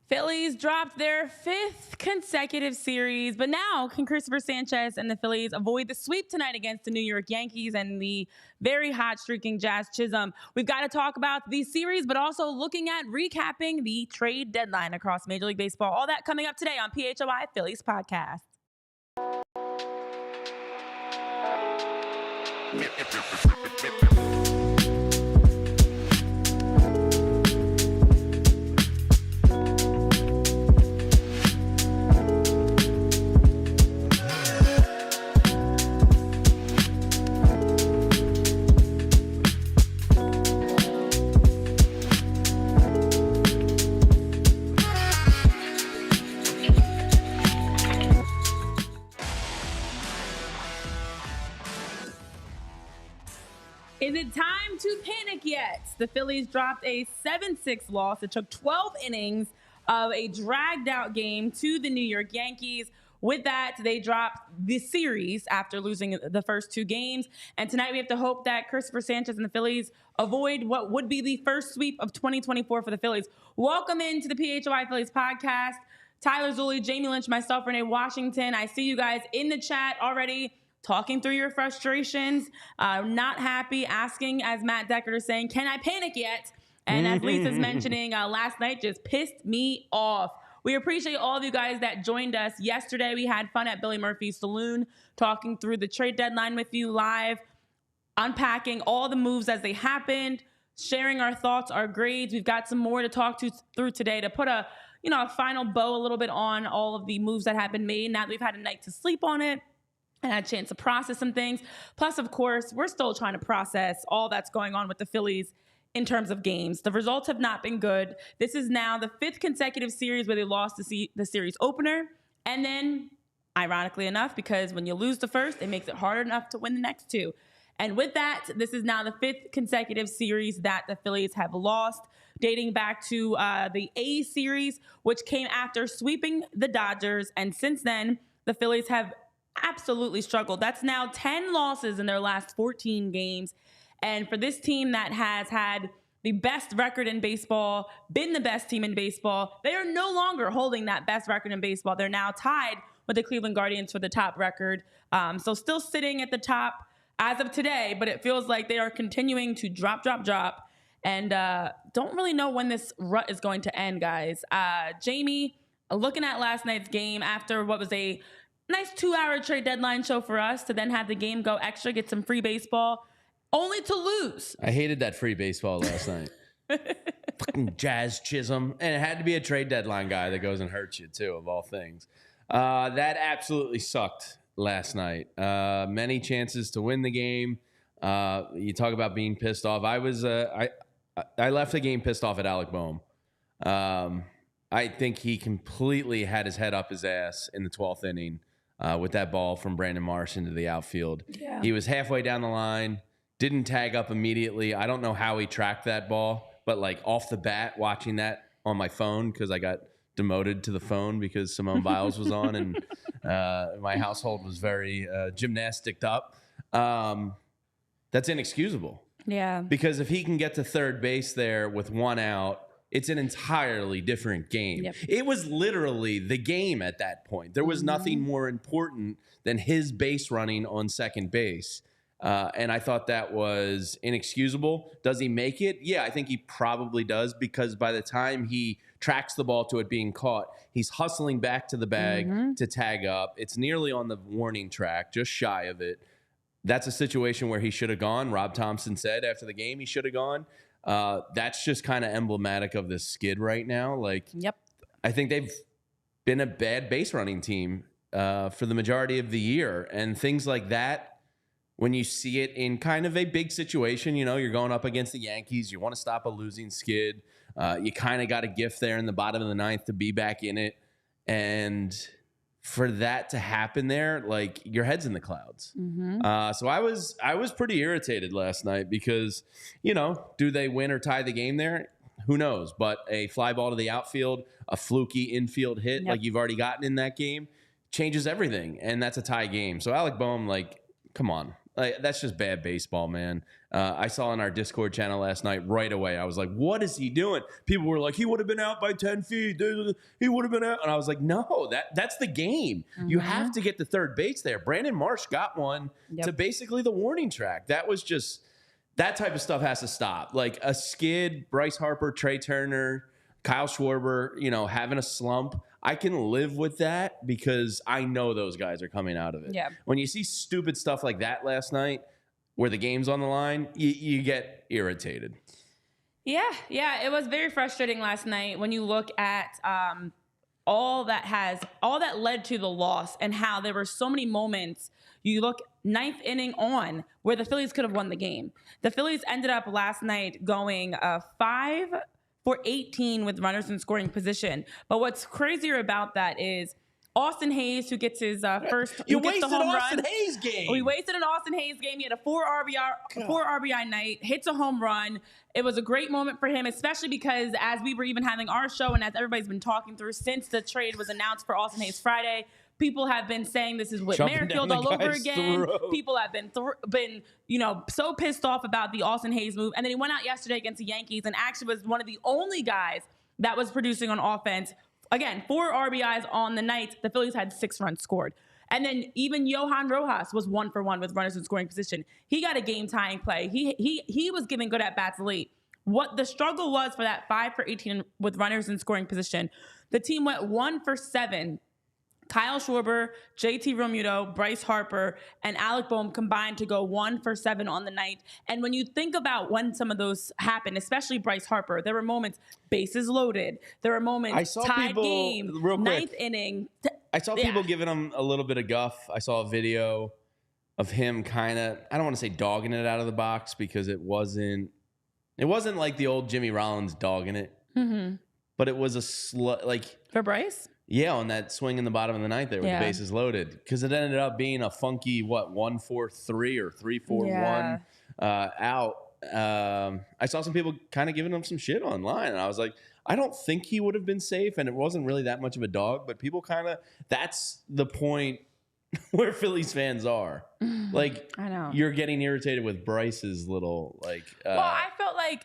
Phillies dropped their fifth consecutive series, but now can Cristopher Sanchez and the Phillies avoid the sweep tonight against the New York Yankees and the very hot streaking Jazz Chisholm? We've got to talk about these series, but also looking at recapping the trade deadline across Major League Baseball. All that coming up today on PHLY Phillies Podcast. Is it time to panic yet? The Phillies dropped a 7-6 loss. It took 12 innings of a dragged-out game to the New York Yankees. With that, they dropped the series after losing the first two games. And tonight we have to hope that Cristopher Sanchez and the Phillies avoid what would be the first sweep of 2024 for the Phillies. Welcome into the PHLY Phillies podcast. Tyler Zulli, Jamie Lynch, myself, Renee Washington. I see you guys in the chat already talking through your frustrations, not happy, asking, as Matt Deckard is saying, can I panic yet? And as Lisa's mentioning, last night just pissed me off. We appreciate all of you guys that joined us yesterday. We had fun at Billy Murphy's Saloon, talking through the trade deadline with you live, unpacking all the moves as they happened, sharing our thoughts, our grades. We've got some more to talk through today to put a final bow a little bit on all of the moves that have been made now that we've had a night to sleep on it and had a chance to process some things. Plus, of course, we're still trying to process all that's going on with the Phillies in terms of games. The results have not been good. This is now the fifth consecutive series where they lost the series opener. And then, ironically enough, because when you lose the first, it makes it harder enough to win the next two. And with that, this is now the fifth consecutive series that the Phillies have lost, dating back to the A series, which came after sweeping the Dodgers. And since then, the Phillies have absolutely struggled. That's now 10 losses in their last 14 games. And for this team that has had the best record in baseball, been the best team in baseball, they are no longer holding that best record in baseball. They're now tied with the Cleveland Guardians for the top record. So still sitting at the top as of today, but it feels like they are continuing to drop. And don't really know when this rut is going to end, guys. Jamie, looking at last night's game after what was a nice 2-hour trade deadline show for us to then have the game go extra, get some free baseball, only to lose. I hated that free baseball last night. Fucking Jazz Chisholm. And it had to be a trade deadline guy that goes and hurts you, too, of all things. That absolutely sucked last night. Many chances to win the game. You talk about being pissed off. I left the game pissed off at Alec Boehm. I think he completely had his head up his ass in the 12th inning with that ball from Brandon Marsh into the outfield. Yeah. He was halfway down the line, didn't tag up immediately. I don't know how he tracked that ball, but like off the bat, watching that on my phone, because I got demoted to the phone because Simone Biles was on and my household was very gymnasticked up. That's inexcusable. Yeah. Because if he can get to third base there with one out, it's an entirely different game. Yep. It was literally the game at that point. There was nothing more important than his base running on second base. And I thought that was inexcusable. Does he make it? Yeah, I think he probably does, because by the time he tracks the ball to it being caught, he's hustling back to the bag to tag up. It's nearly on the warning track, just shy of it. That's a situation where he should have gone. Rob Thompson said after the game he should have gone. That's just kind of emblematic of this skid right now. Like, yep. I think they've been a bad base running team for the majority of the year. And things like that, when you see it in kind of a big situation, you're going up against the Yankees, you want to stop a losing skid. You kind of got a gift there in the bottom of the ninth to be back in it. And for that to happen there, like, your head's in the clouds. So I was pretty irritated last night because, do they win or tie the game there? Who knows? But a fly ball to the outfield, a fluky infield hit like you've already gotten in that game changes everything. And that's a tie game. So Alec Boehm, like, come on. Like, that's just bad baseball, man. I saw in our Discord channel last night right away. I was like, what is he doing? People were like, he would have been out by 10 feet. He would have been out. And I was like, no, that's the game. You have to get to third base there. Brandon Marsh got one to basically the warning track. That was just, that type of stuff has to stop. Like a skid, Bryce Harper, Trey Turner, Kyle Schwarber, you know, having a slump. I can live with that because I know those guys are coming out of it. Yeah. When you see stupid stuff like that last night, where the game's on the line, you get irritated. Yeah, it was very frustrating last night when you look at all that led to the loss and how there were so many moments. You look ninth inning on where the Phillies could have won the game. The Phillies ended up last night going 5 for 18 with runners in scoring position. But what's crazier about that is Austin Hayes, who gets his first, you gets wasted the home Austin run. Hayes game. We wasted an Austin Hayes game. He had a 4 RBI night, hits a home run. It was a great moment for him, especially because as we were even having our show and as everybody's been talking through since the trade was announced for Austin Hayes Friday, people have been saying this is Whit Merrifield all over again. People have been so pissed off about the Austin Hayes move. And then he went out yesterday against the Yankees and actually was one of the only guys that was producing on offense. Again, 4 RBIs on the night. The Phillies had 6 runs scored. And then even Johan Rojas was 1 for 1 with runners in scoring position. He got a game-tying play. He was giving good at-bats late. What the struggle was for that 5 for 18 with runners in scoring position, the team went 1 for 7. Kyle Schwarber, JT Realmuto, Bryce Harper, and Alec Boehm combined to go 1 for 7 on the night. And when you think about when some of those happened, especially Bryce Harper, there were moments bases loaded. There were moments tied game, real quick, ninth inning. I saw people giving him a little bit of guff. I saw a video of him kind of, I don't want to say dogging it out of the box because it wasn't like the old Jimmy Rollins dogging it, but it was a for Bryce. Yeah, on that swing in the bottom of the ninth there with the bases loaded. Because it ended up being a funky, 1-4-3 or 3-4-1 out. I saw some people kind of giving him some shit online. And I was like, I don't think he would have been safe. And it wasn't really that much of a dog. But people kind of, that's the point where Phillies fans are. Like, I know. You're getting irritated with Bryce's little, well, I felt like,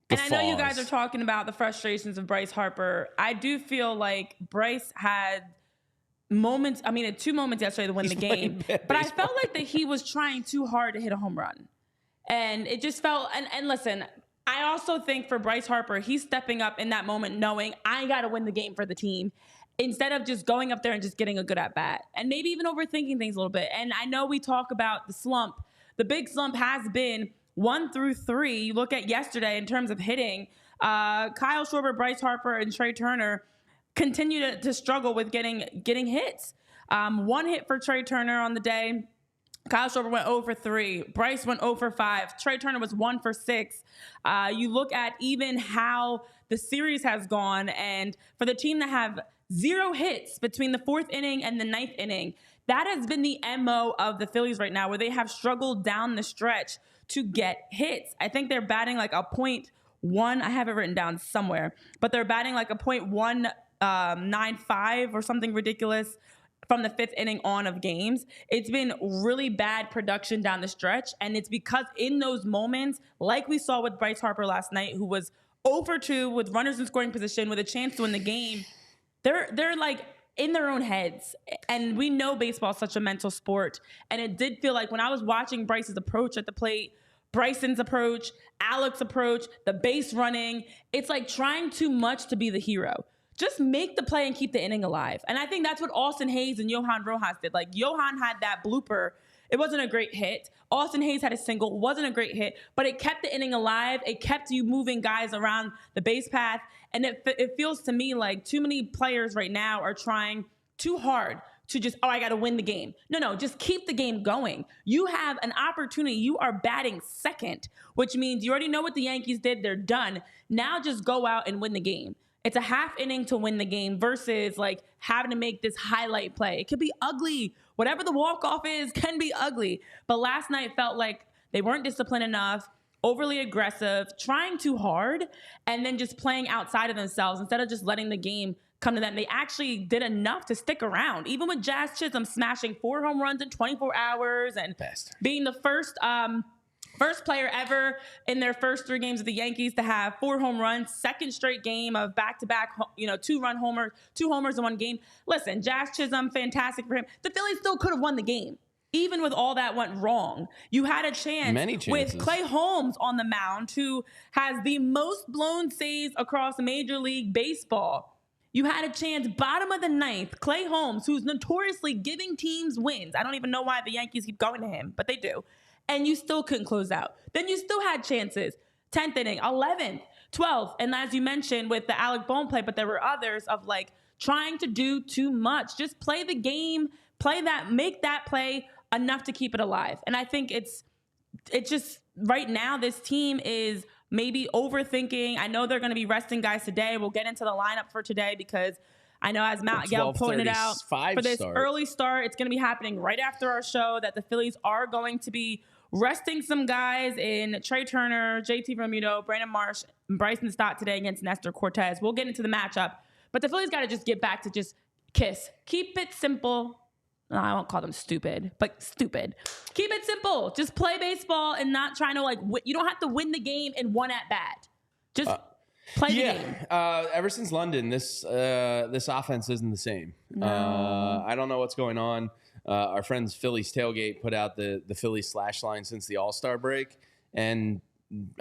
and I know you guys are talking about the frustrations of Bryce Harper. I do feel like Bryce had moments, 2 moments yesterday to win the game. But I felt like that he was trying too hard to hit a home run. And it just felt, and listen, I also think for Bryce Harper, he's stepping up in that moment knowing I got to win the game for the team instead of just going up there and just getting a good at-bat. And maybe even overthinking things a little bit. And I know we talk about the slump. The big slump has been 1 through 3, you look at yesterday in terms of hitting, Kyle Schwarber, Bryce Harper, and Trey Turner continue to struggle with getting hits. 1 hit for Trey Turner on the day. Kyle Schwarber went 0 for 3. Bryce went 0 for 5. Trey Turner was 1 for 6. You look at even how the series has gone, and for the team that have 0 hits between the 4th inning and the 9th inning, that has been the MO of the Phillies right now, where they have struggled down the stretch to get hits. I think they're batting like a .1. I have it written down somewhere, but they're batting like a .195 or something ridiculous from the 5th inning on of games. It's been really bad production down the stretch, and it's because in those moments, like we saw with Bryce Harper last night, who was 0 for 2 with runners in scoring position with a chance to win the game, they're like in their own heads. And we know baseball is such a mental sport. And it did feel like when I was watching Bryce's approach at the plate, Bryson's approach, Alec's approach, the base running, it's like trying too much to be the hero. Just make the play and keep the inning alive. And I think that's what Austin Hayes and Johan Rojas did. Like, Johan had that blooper. It wasn't a great hit. Austin Hayes had a single. Wasn't a great hit, but it kept the inning alive. It kept you moving guys around the base path. And it feels to me like too many players right now are trying too hard to just, I got to win the game. No, just keep the game going. You have an opportunity. You are batting second, which means you already know what the Yankees did. They're done. Now just go out and win the game. It's a half inning to win the game versus like having to make this highlight play. It could be ugly. Whatever the walk-off is can be ugly. But last night felt like they weren't disciplined enough, overly aggressive, trying too hard, and then just playing outside of themselves instead of just letting the game come to them. They actually did enough to stick around, even with Jazz Chisholm smashing 4 home runs in 24 hours and being the first First player ever in their first 3 games of the Yankees to have 4 home runs, second straight game of back-to-back, 2-run homers, 2 homers in 1 game. Listen, Jazz Chisholm, fantastic for him. The Phillies still could have won the game. Even with all that went wrong, you had a chance with Clay Holmes on the mound, who has the most blown saves across Major League Baseball. You had a chance, bottom of the 9th, Clay Holmes, who's notoriously giving teams wins. I don't even know why the Yankees keep going to him, but they do. And you still couldn't close out. Then you still had chances. 10th inning, 11th, 12th. And as you mentioned with the Alec Bohm play, but there were others of like trying to do too much. Just play the game, make that play enough to keep it alive. And I think it's just right now this team is maybe overthinking. I know they're going to be resting guys today. We'll get into the lineup for today because I know, as Matt Gell pointed out, for this early start, it's going to be happening right after our show, that the Phillies are going to be resting some guys in Trey Turner, JT Realmuto, Brandon Marsh, and Bryson Stott today against Nestor Cortez. We'll get into the matchup. But the Phillies got to just get back to just KISS. Keep it simple. No, I won't call them stupid, but stupid. Keep it simple. Just play baseball and not trying to, you don't have to win the game in 1 at-bat. Just play the game. Ever since London, this offense isn't the same. No. I don't know what's going on. Our friends Phillies Tailgate put out the Phillies slash line since the All-Star break. And,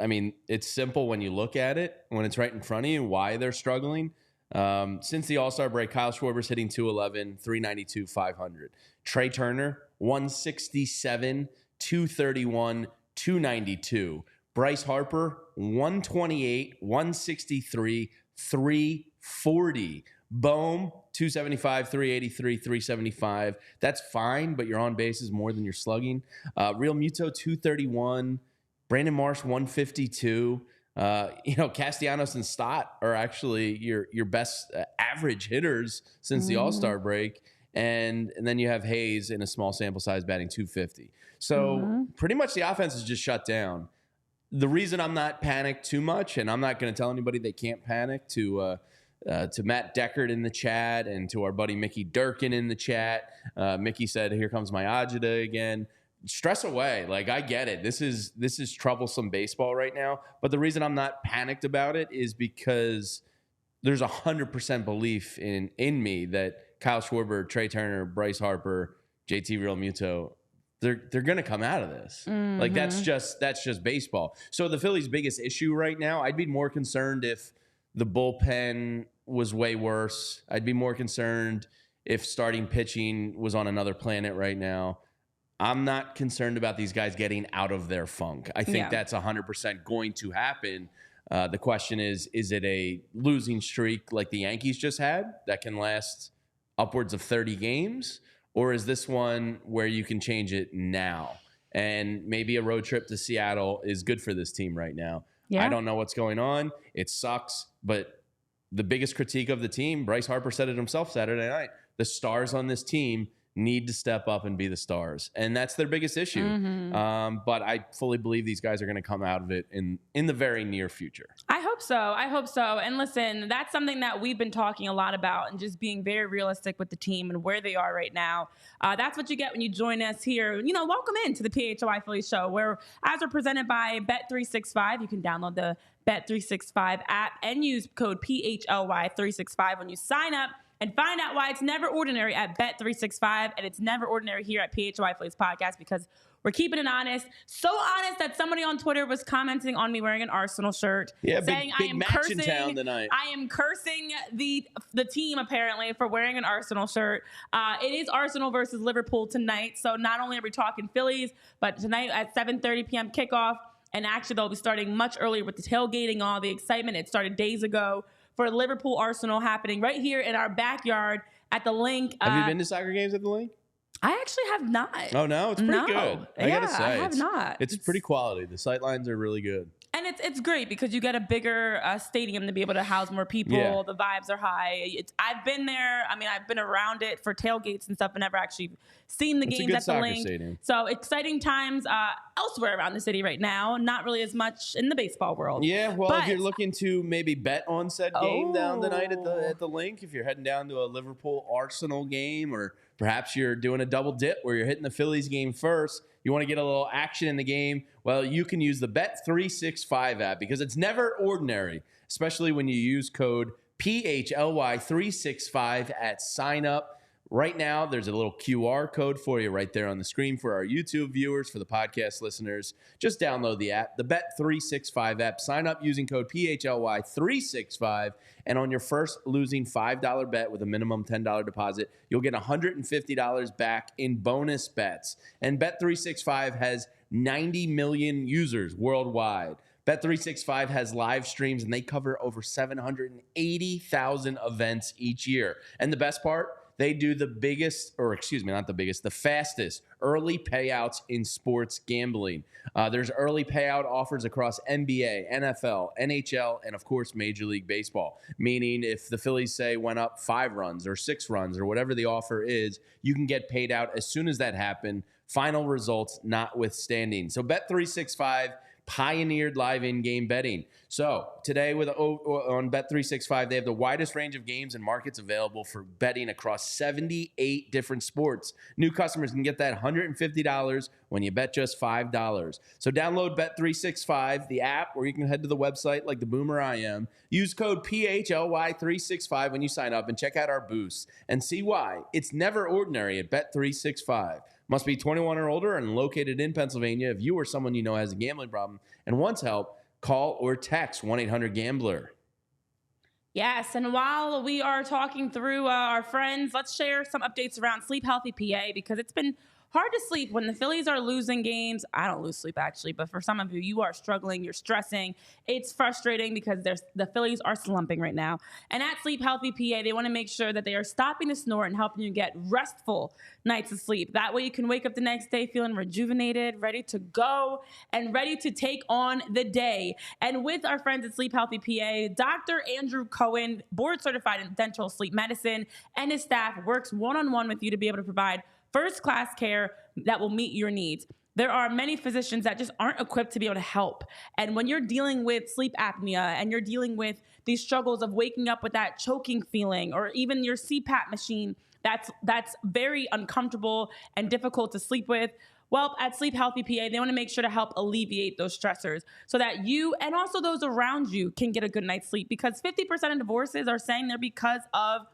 I mean, it's simple when you look at it, when it's right in front of you, why they're struggling. Since the All-Star break, Kyle Schwarber's hitting 211, 392, 500. Trey Turner, 167, 231, 292. Bryce Harper, 128, 163, 340. Bohm, 275, 383, 375. That's fine, but your on base is more than your slugging. Realmuto, 231. Brandon Marsh, 152. Castellanos and Stott are actually your best average hitters since the All-Star break. And then you have Hayes in a small sample size batting 250. So pretty much the offense is just shut down. The reason I'm not panicked too much, and I'm not going to tell anybody they can't panic, to Matt Deckard in the chat and to our buddy Mickey Durkin in the chat. Mickey said, "Here comes my Ajita again." Stress away. Like, I get it. This is troublesome baseball right now. But the reason I'm not panicked about it is because there's 100% belief in me that Kyle Schwarber, Trey Turner, Bryce Harper, JT Realmuto, they're going to come out of this. Like, that's just baseball. So the Phillies' biggest issue right now, I'd be more concerned if the bullpen was way worse. I'd be more concerned if starting pitching was on another planet right now. I'm not concerned about these guys getting out of their funk. I think that's 100% going to happen. The question is it a losing streak like the Yankees just had that can last upwards of 30 games? Or is this one where you can change it now? And maybe a road trip to Seattle is good for this team right now. Yeah. I don't know what's going on. It sucks. But the biggest critique of the team, Bryce Harper said it himself Saturday night, the stars on this team need to step up and be the stars. And that's their biggest issue. But I fully believe these guys are going to come out of it in the very near future. I hope so. And listen, that's something that we've been talking a lot about, and just being very realistic with the team and where they are right now. That's what you get when you join us here. Welcome into the PHLY Phillies show, where as we're presented by Bet365, you can download the Bet365 app and use code PHLY365 when you sign up. And find out why it's never ordinary at Bet365, and it's never ordinary here at PHLY Phillies Podcast, because we're keeping it honest. So honest that somebody on Twitter was commenting on me wearing an Arsenal shirt, saying big match in town tonight. I am cursing the team apparently for wearing an Arsenal shirt. It is Arsenal versus Liverpool tonight, so not only are we talking Phillies, but tonight at 7:30 p.m. kickoff, and actually they'll be starting much earlier with the tailgating, all the excitement. It started days ago. For Liverpool Arsenal happening right here in our backyard at the Link. Have you been to soccer games at the Link? I actually have not. Oh, no? It's pretty good. I gotta say. I have not. It's pretty quality. The sight lines are really good. And it's great because you get a bigger stadium to be able to house more people. Yeah. The vibes are high. I've been there. I mean, I've been around it for tailgates and stuff, but never actually seen the games at the Link. Stadium. So exciting times elsewhere around the city right now. Not really as much in the baseball world. Yeah, well, if you're looking to maybe bet on said game down tonight at the Link, if you're heading down to a Liverpool Arsenal game or Perhaps you're doing a double dip where you're hitting the Phillies game first. You want to get a little action in the game. Well, you can use the Bet365 app because it's never ordinary, especially when you use code PHLY365 at sign up. Right now, there's a little QR code for you right there on the screen for our YouTube viewers, for the podcast listeners. Just download the app, the Bet365 app. Sign up using code PHLY365, and on your first losing $5 bet with a minimum $10 deposit, you'll get $150 back in bonus bets. And Bet365 has 90 million users worldwide. Bet365 has live streams, and they cover over 780,000 events each year. And the best part? They do the biggest, or excuse me, not the biggest, the fastest early payouts in sports gambling. There's early payout offers across NBA, NFL, NHL, and of course, Major League Baseball. Meaning if the Phillies say went up 5 runs or 6 runs or whatever the offer is, you can get paid out as soon as that happened. Final results notwithstanding. So Bet365 pioneered live in-game betting. So today on Bet365, they have the widest range of games and markets available for betting across 78 different sports. New customers can get that $150 when you bet just $5. So download Bet365, the app, or you can head to the website like the boomer I am. Use code PHLY365 when you sign up and check out our boosts and see why it's never ordinary at Bet365. Must be 21 or older and located in Pennsylvania. If you or someone you know has a gambling problem and wants help, call or text 1-800-GAMBLER. Yes, and while we are talking through our friends, let's share some updates around Sleep Healthy PA, because it's been hard to sleep when the Phillies are losing games. I don't lose sleep, actually, but for some of you, you are struggling, you're stressing. It's frustrating because the Phillies are slumping right now. And at Sleep Healthy PA, they want to make sure that they are stopping the snore and helping you get restful nights of sleep. That way you can wake up the next day feeling rejuvenated, ready to go, and ready to take on the day. And with our friends at Sleep Healthy PA, Dr. Andrew Cohen, board certified in dental sleep medicine, and his staff works one-on-one with you to be able to provide first-class care that will meet your needs. There are many physicians that just aren't equipped to be able to help. And when you're dealing with sleep apnea and you're dealing with these struggles of waking up with that choking feeling, or even your CPAP machine, that's very uncomfortable and difficult to sleep with. Well, at Sleep Healthy PA, they want to make sure to help alleviate those stressors so that you and also those around you can get a good night's sleep, because 50% of divorces are saying they're because of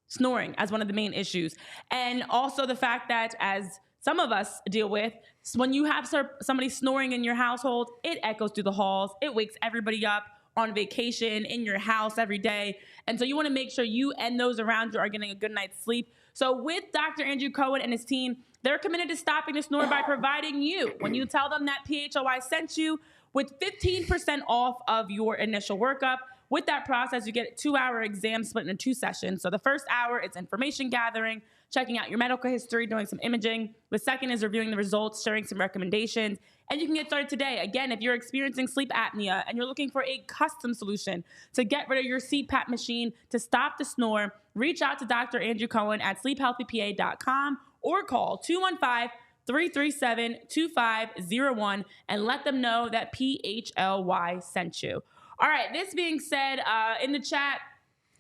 snoring as one of the main issues. And also the fact that, as some of us deal with, when you have somebody snoring in your household, it echoes through the halls. It wakes everybody up on vacation, in your house every day. And so you want to make sure you and those around you are getting a good night's sleep. So with Dr. Andrew Cohen and his team, they're committed to stopping the snore by providing you, when you tell them that PHLY sent you, with 15% off of your initial workup. With that process, you get a 2-hour exam split into 2 sessions. So the first hour is information gathering, checking out your medical history, doing some imaging. The second is reviewing the results, sharing some recommendations, and you can get started today. Again, if you're experiencing sleep apnea and you're looking for a custom solution to get rid of your CPAP machine to stop the snore, reach out to Dr. Andrew Cohen at sleephealthypa.com or call 215-337-2501 and let them know that PHLY sent you. All right, this being said, in the chat,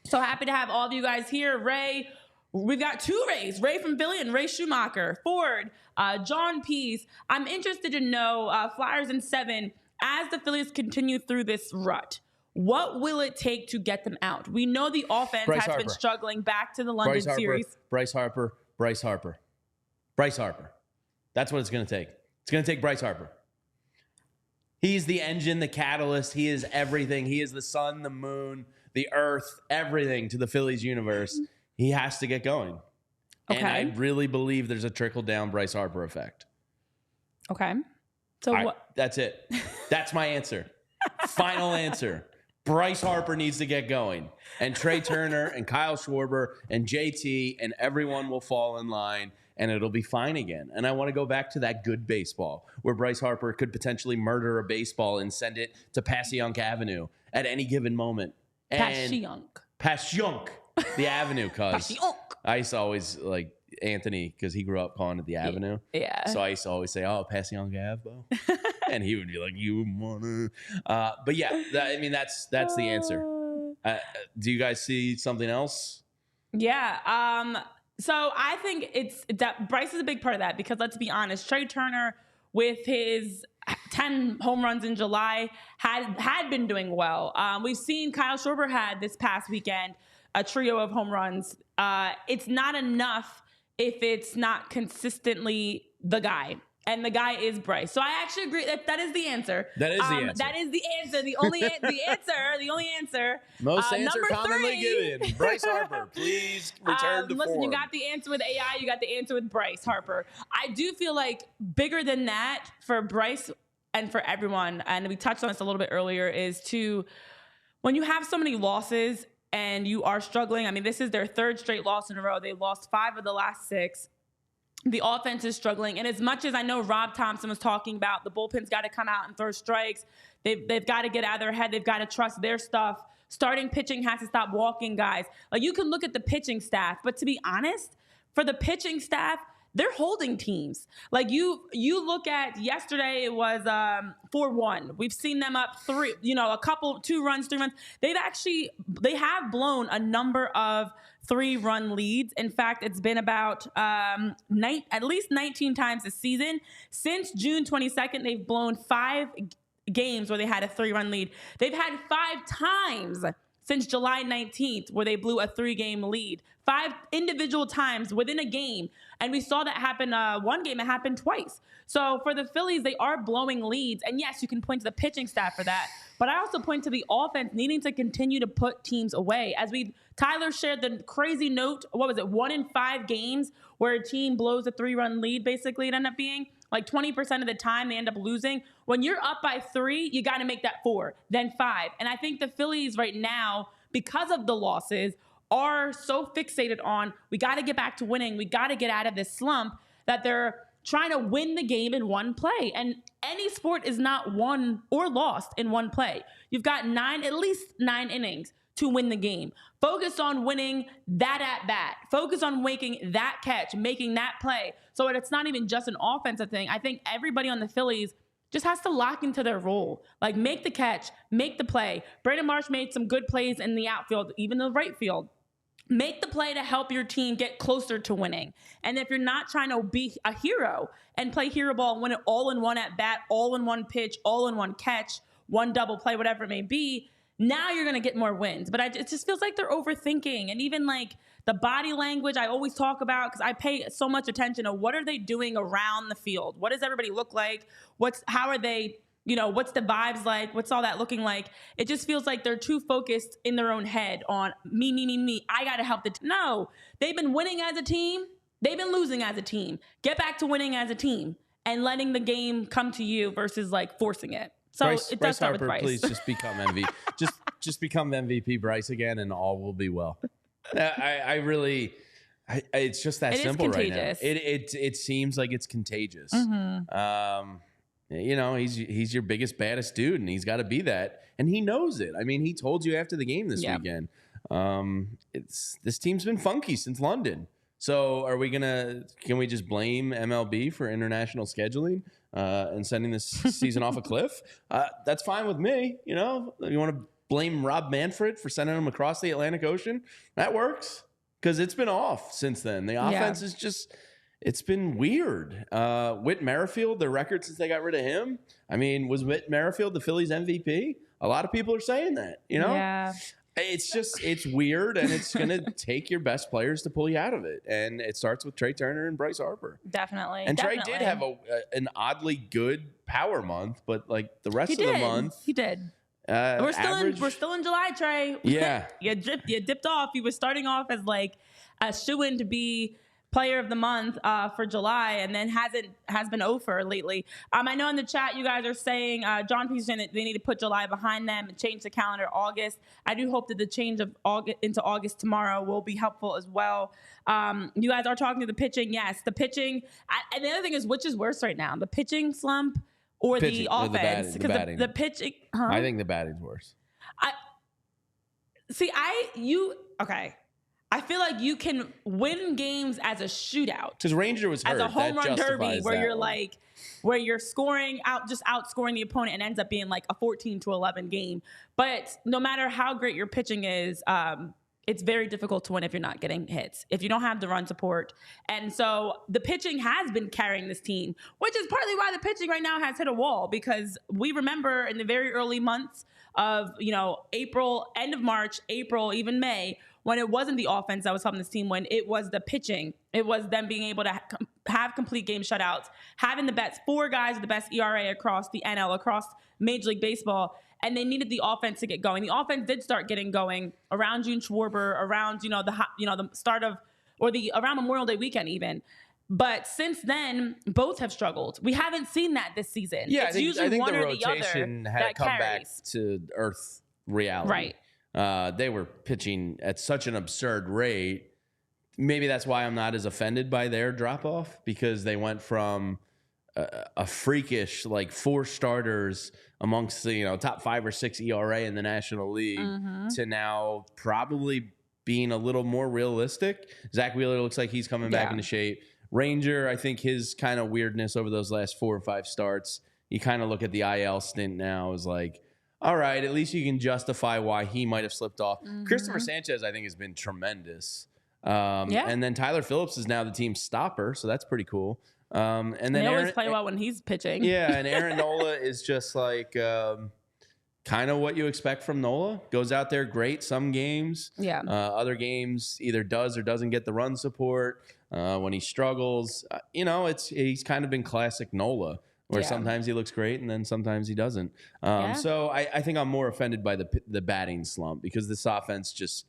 so happy to have all of you guys here. Ray, we've got 2 Rays, Ray from Philly and Ray Schumacher. Ford, John Pease. I'm interested to know, Flyers in 7, as the Phillies continue through this rut, what will it take to get them out? We know the offense has been struggling back to the London series. Bryce Harper. That's what it's going to take. It's going to take Bryce Harper. He's the engine, the catalyst. He is everything. He is the sun, the moon, the earth, everything to the Phillies universe. He has to get going. Okay. And I really believe there's a trickle-down Bryce Harper effect. Okay. So that's it. That's my answer. Final answer. Bryce Harper needs to get going. And Trey Turner and Kyle Schwarber and JT and everyone will fall in line, and it'll be fine again. And I want to go back to that good baseball where Bryce Harper could potentially murder a baseball and send it to Passyunk Avenue at any given moment. Passyunk, the Avenue, cuz I used to always like Anthony, because he grew up calling it the Avenue. Yeah. So I used to always say, "Oh, Passyunk Ave," and he would be like, "You wanna?" But yeah, that's the answer. Do you guys see something else? Yeah. So I think it's that Bryce is a big part of that because let's be honest, Trey Turner with his 10 home runs in July had been doing well. We've seen Kyle Schwarber had this past weekend a trio of home runs. It's not enough if it's not consistently the guy. And the guy is Bryce. So I actually agree that is the answer. That is the answer. That is the answer. The only answer. Most answer number commonly given. Bryce Harper, please return to listen, form. you got the answer with AI. You got the answer with Bryce Harper. I do feel like bigger than that for Bryce and for everyone, and we touched on this a little bit earlier, is to when you have so many losses and you are struggling. I mean, this is their third straight loss in a row. They lost 5 of the last 6. The offense is struggling. And as much as I know Rob Thompson was talking about the bullpen's got to come out and throw strikes, they've got to get out of their head. They've got to trust their stuff. Starting pitching has to stop walking guys. Like, you can look at the pitching staff, but to be honest, for the pitching staff, they're holding teams. Like, you look at yesterday, it was 4-1. We've seen them up 3, a couple, 2 runs, 3 runs. They have blown a number of 3-run leads. In fact, it's been about at least 19 times this season. Since June 22nd, they've blown 5 games where they had a 3-run lead. They've had 5 times since July 19th where they blew a 3-game lead. 5 individual times within a game. And we saw that happen one game. It happened twice. So for the Phillies, they are blowing leads. And yes, you can point to the pitching staff for that. But I also point to the offense needing to continue to put teams away. Tyler shared the crazy note, 1 in 5 games where a team blows a 3-run lead, basically it ended up being. Like 20% of the time they end up losing. When you're up by 3, you got to make that 4, then 5. And I think the Phillies right now, because of the losses, are so fixated on, we got to get back to winning, we got to get out of this slump, that they're trying to win the game in one play. And any sport is not won or lost in one play. You've got at least 9 innings to win the game. Focus on winning that at bat. Focus on making that catch, making that play. So it's not even just an offensive thing. I think everybody on the Phillies just has to lock into their role. Like, make the catch, make the play. Brandon Marsh made some good plays in the outfield, even the right field. Make the play to help your team get closer to winning. And if you're not trying to be a hero and play hero ball and win it all in one at bat, all in one pitch, all in one catch, one double play, whatever it may be, now you're going to get more wins. But it just feels like they're overthinking. And even like the body language I always talk about, because I pay so much attention to what are they doing around the field? What does everybody look like? How are they, what's the vibes like? What's all that looking like? It just feels like they're too focused in their own head on me. I got to help the team. No, they've been winning as a team. They've been losing as a team. Get back to winning as a team and letting the game come to you versus like forcing it. So it does start with Bryce. Please just become MVP. just become MVP Bryce again, and all will be well. It's just that simple right now. It seems like it's contagious. Mm-hmm. He's your biggest, baddest dude, and he's got to be that, and he knows it. I mean, he told you after the game this weekend. This team's been funky since London. So can we just blame MLB for international scheduling and sending this season off a cliff? That's fine with me. You want to blame Rob Manfred for sending him across the Atlantic Ocean? That works because it's been off since then. The offense is just, it's been weird. Whit Merrifield, their record since they got rid of him. I mean, was Whit Merrifield the Phillies MVP? A lot of people are saying that, Yeah. It's weird, and it's going to take your best players to pull you out of it. And it starts with Trey Turner and Bryce Harper. Definitely. And Trey did have an oddly good power month, but like the rest of the month. He did. We're still in July, Trey. Yeah. You dipped off. You were starting off as like a shoo-in to be player of the month for July, and then has been over lately. I know in the chat you guys are saying John P. saying that they need to put July behind them and change the calendar August. I do hope that the change of August into August tomorrow will be helpful as well. You guys are talking to the pitching. Yes, the pitching. And the other thing is, which is worse right now, the pitching slump or the offense? Because the pitching. Huh? I think the batting's worse. Okay. I feel like you can win games as a shootout. Because Ranger was hurt. As a home run derby where you're outscoring the opponent and ends up being like a 14-11 game. But no matter how great your pitching is, it's very difficult to win if you're not getting hits, if you don't have the run support. And so the pitching has been carrying this team, which is partly why the pitching right now has hit a wall, because we remember in the very early months of, April, end of March, April, even May, when it wasn't the offense that was helping this team win, it was the pitching. It was them being able to have complete game shutouts, having the best 4 guys with the best ERA across the NL, across Major League Baseball. And they needed the offense to get going. The offense did start getting going around June Schwarber, around the start of, or around Memorial Day weekend even. But since then, both have struggled. We haven't seen that this season. Yeah, it's usually one the or the other rotation had that come carries. back to earth reality. Right. They were pitching at such an absurd rate. Maybe that's why I'm not as offended by their drop off, because they went from a freakish 4 starters amongst the top 5 or 6 ERA in the National League to now probably being a little more realistic. Zach Wheeler looks like he's coming back into shape. Ranger, I think his kind of weirdness over those last 4 or 5 starts, you kind of look at the IL stint now as like, all right, at least you can justify why he might have slipped off. Cristopher Sanchez, I think, has been tremendous. And then Tyler Phillips is now the team's stopper, so that's pretty cool. And then they always play well when he's pitching. Yeah, and Aaron Nola is just like kind of what you expect from Nola. Goes out there great some games. Yeah. Other games either does or doesn't get the run support. When he struggles, he's kind of been classic Nola, where sometimes he looks great and then sometimes he doesn't. So I think I'm more offended by the batting slump, because this offense just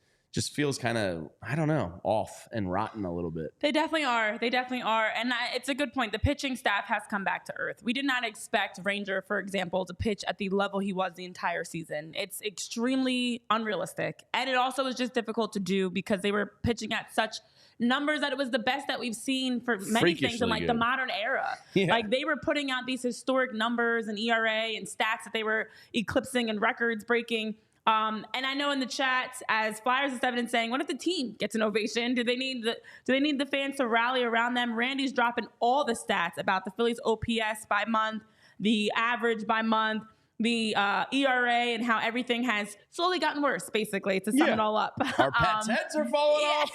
feels kind of, I don't know, off and rotten a little bit. They definitely are. And it's a good point. The pitching staff has come back to earth. We did not expect Ranger, for example, to pitch at the level he was the entire season. It's extremely unrealistic. And it also was just difficult to do because they were pitching at such numbers that it was the best that we've seen for many things in the modern era. Yeah. They were putting out these historic numbers and ERA and stats that they were eclipsing and records breaking. And I know in the chat, as Flyers is evident saying, what if the team gets an ovation? Do they need the fans to rally around them? Randy's dropping all the stats about the Phillies OPS by month, the average by month, the ERA, and how everything has slowly gotten worse, basically, to sum it all up. Our pets' heads are falling off.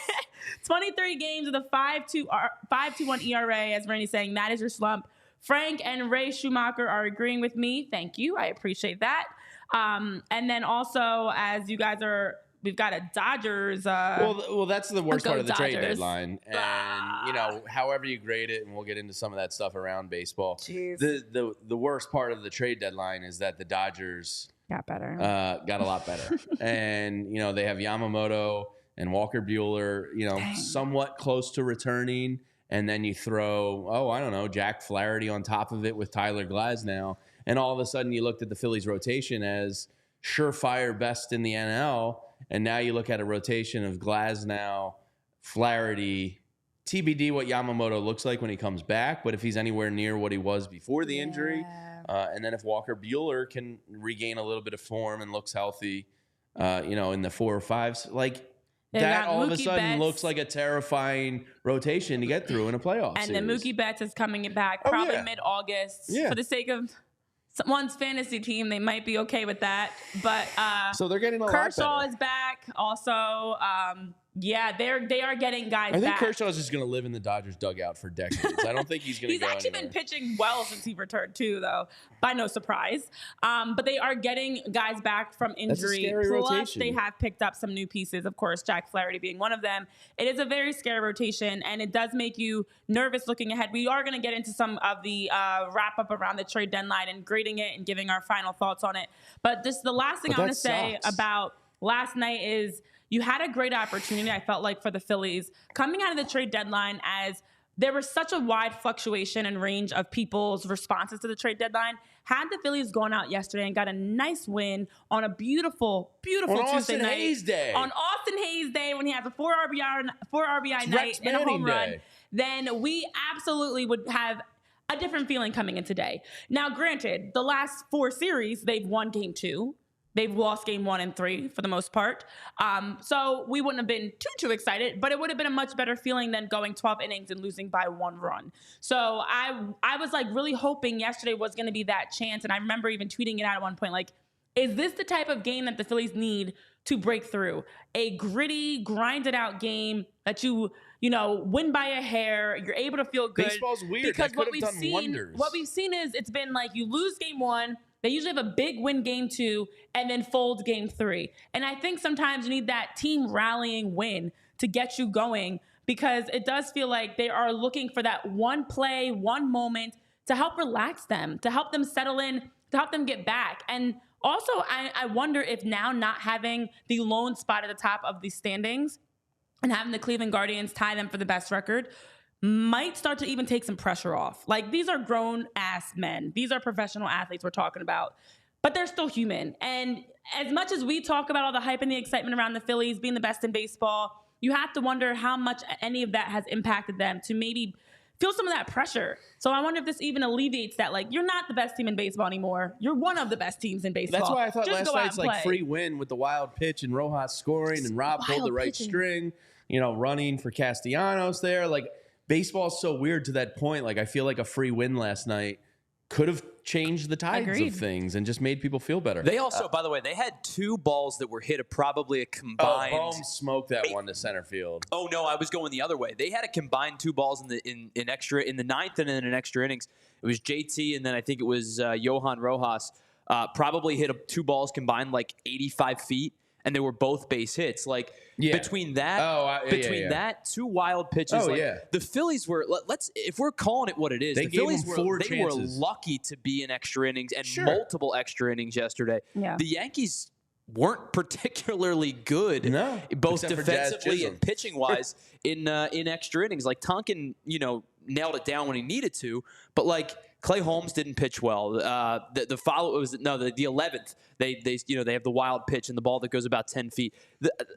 23 games with a 5.21 ERA, as Randy's saying, that is your slump. Frank and Ray Schumacher are agreeing with me. Thank you. I appreciate that. And then also, as you guys we've got a Dodgers. Well, that's the worst part of the trade deadline. And, however you grade it, and we'll get into some of that stuff around baseball. Jeez. The worst part of the trade deadline is that the Dodgers got better. Got a lot better. And, they have Yamamoto and Walker Buehler, somewhat close to returning. And then you throw, Jack Flaherty on top of it with Tyler Glasnow. And all of a sudden you looked at the Phillies rotation as surefire best in the NL. And now you look at a rotation of Glasnow, Flaherty, TBD what Yamamoto looks like when he comes back. But if he's anywhere near what he was before the injury, and then if Walker Buehler can regain a little bit of form and looks healthy, in the 4 or 5s, that all of a sudden looks like a terrifying rotation to get through in a playoff series. And then Mookie Betts is coming back probably mid-August. Yeah. For the sake of someone's fantasy team, they might be okay with that. But so they're getting a lot better. Kershaw is back also. They are getting guys back. I think Kershaw's just going to live in the Dodgers dugout for decades. I don't think he's going to go He's actually been pitching well since he returned too, though, by no surprise. But they are getting guys back from injury. That's a scary Plus, rotation. they have picked up some new pieces, of course, Jack Flaherty being one of them. It is a very scary rotation, and it does make you nervous looking ahead. We are going to get into some of the wrap-up around the trade deadline and grading it and giving our final thoughts on it. But just the last thing I want to say about last night is you had a great opportunity, I felt like, for the Phillies coming out of the trade deadline, as there was such a wide fluctuation and range of people's responses to the trade deadline. Had the Phillies gone out yesterday and got a nice win on a beautiful, beautiful Tuesday night. On Austin Hayes Day, when he has a 4 RBI night and a home run, then we absolutely would have a different feeling coming in today. Now, granted, the last 4 series, they've won game 2. They've lost game 1 and 3 for the most part. So we wouldn't have been too excited, but it would have been a much better feeling than going 12 innings and losing by 1 run. So I was really hoping yesterday was going to be that chance. And I remember even tweeting it out at one point, is this the type of game that the Phillies need to break through. A gritty, grinded out game that you win by a hair. You're able to feel good. Baseball's weird. Because what we've seen is it's been like you lose game 1, they usually have a big win game 2, and then fold game 3. And I think sometimes you need that team rallying win to get you going, because it does feel like they are looking for that one play, one moment to help relax them, to help them settle in, to help them get back. And also, I wonder if now not having the lone spot at the top of the standings and having the Cleveland Guardians tie them for the best record might start to even take some pressure off. Like, these are grown-ass men. These are professional athletes we're talking about. But they're still human. And as much as we talk about all the hype and the excitement around the Phillies being the best in baseball, you have to wonder how much any of that has impacted them to maybe feel some of that pressure. So I wonder if this even alleviates that. Like, you're not the best team in baseball anymore. You're one of the best teams in baseball. That's why I thought Just last night's like free win with the wild pitch and Rojas scoring and Rob pulled the right string, running for Castellanos there. Like, baseball's so weird to that point. Like, I feel like a free win last night could have changed the tides of things and just made people feel better. They also, by the way, they had 2 balls that were hit probably a combined. Oh, Bohm smoked that one to center field. Oh no, I was going the other way. They had a combined 2 balls in the in the 9th and in extra innings. It was JT and then I think it was Johan Rojas. Probably hit 2 balls combined like 85 feet. And they were both base hits. Like between that, 2 wild pitches. The Phillies were. If we're calling it what it is, the Phillies were lucky to be in extra innings and multiple extra innings yesterday. Yeah. The Yankees weren't particularly good, both defensively and pitching wise in extra innings. Like Tonkin, nailed it down when he needed to, but like. Clay Holmes didn't pitch well. The follow was the 11th. They have the wild pitch and the ball that goes about 10 feet.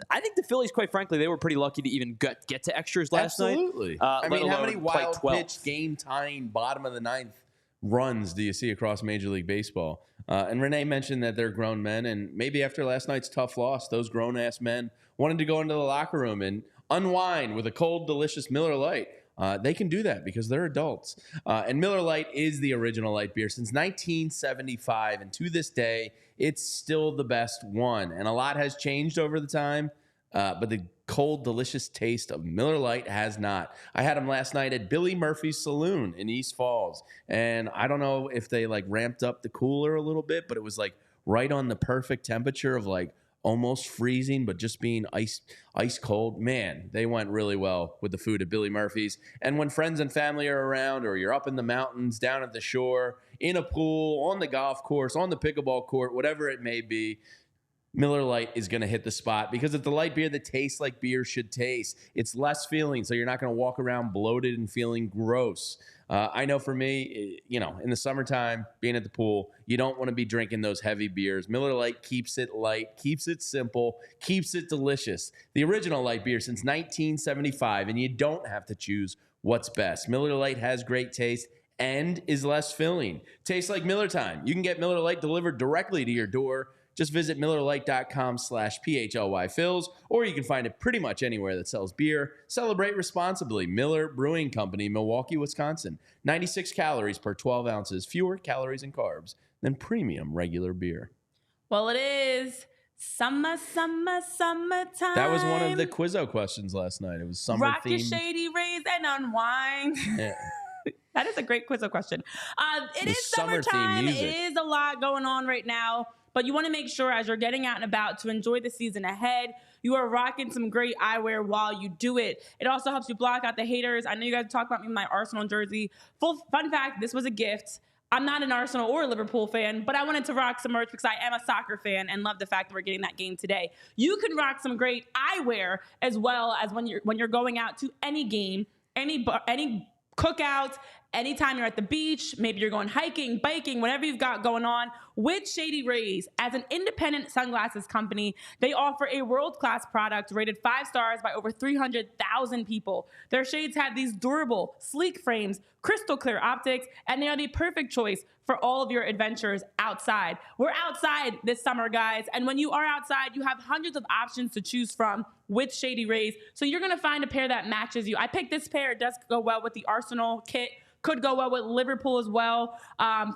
I think the Phillies, quite frankly, they were pretty lucky to even get to extras last night. Absolutely. I mean, how many wild pitch game tying bottom of the 9th runs do you see across Major League Baseball? And Renee mentioned that they're grown men, and maybe after last night's tough loss, those grown ass men wanted to go into the locker room and unwind with a cold, delicious Miller Lite. They can do that because they're adults. And Miller Lite is the original light beer since 1975. And to this day, it's still the best one. And a lot has changed over the time, but the cold, delicious taste of Miller Lite has not. I had them last night at Billy Murphy's Saloon in East Falls. And I don't know if they ramped up the cooler a little bit, but it was right on the perfect temperature of almost freezing, but just being ice cold. Man, they went really well with the food at Billy Murphy's. And when friends and family are around, or you're up in the mountains, down at the shore, in a pool, on the golf course, on the pickleball court, whatever it may be, Miller Lite is going to hit the spot because it's the light beer that tastes like beer should taste. It's less feeling, so you're not going to walk around bloated and feeling gross. I know for me, in the summertime, being at the pool, you don't want to be drinking those heavy beers. Miller Lite keeps it light, keeps it simple, keeps it delicious. The original light beer since 1975, and you don't have to choose what's best. Miller Lite has great taste and is less filling. Tastes like Miller time. You can get Miller Lite delivered directly to your door. Just visit MillerLite.com/PHLY or you can find it pretty much anywhere that sells beer. Celebrate responsibly. Miller Brewing Company, Milwaukee, Wisconsin. 96 calories per 12 ounces, fewer calories and carbs than premium regular beer. Well, it is summertime. That was one of the Quizzo questions last night. It was summer Rock themed. Your shady rays and unwind. Yeah. That is a great Quizzo question. It is summertime. It is a lot going on right now. But you want to make sure as you're getting out and about to enjoy the season ahead, you are rocking some great eyewear while you do it. It also helps you block out the haters. I know you guys talk about me in my Arsenal jersey. Fun fact, this was a gift. I'm not an Arsenal or Liverpool fan, but I wanted to rock some merch because I am a soccer fan and love the fact that we're getting that game today. You can rock some great eyewear as well as when you're going out to any game, any cookouts, anytime you're at the beach, maybe you're going hiking, biking, whatever you've got going on. With Shady Rays, as an independent sunglasses company, they offer a world-class product rated 5 stars by over 300,000 people. Their shades have these durable, sleek frames, crystal clear optics, and they are the perfect choice for all of your adventures outside. We're outside this summer, guys, and when you are outside, you have hundreds of options to choose from with Shady Rays, so you're going to find a pair that matches you. I picked this pair. It does go well with the Arsenal kit. Could go well with Liverpool as well.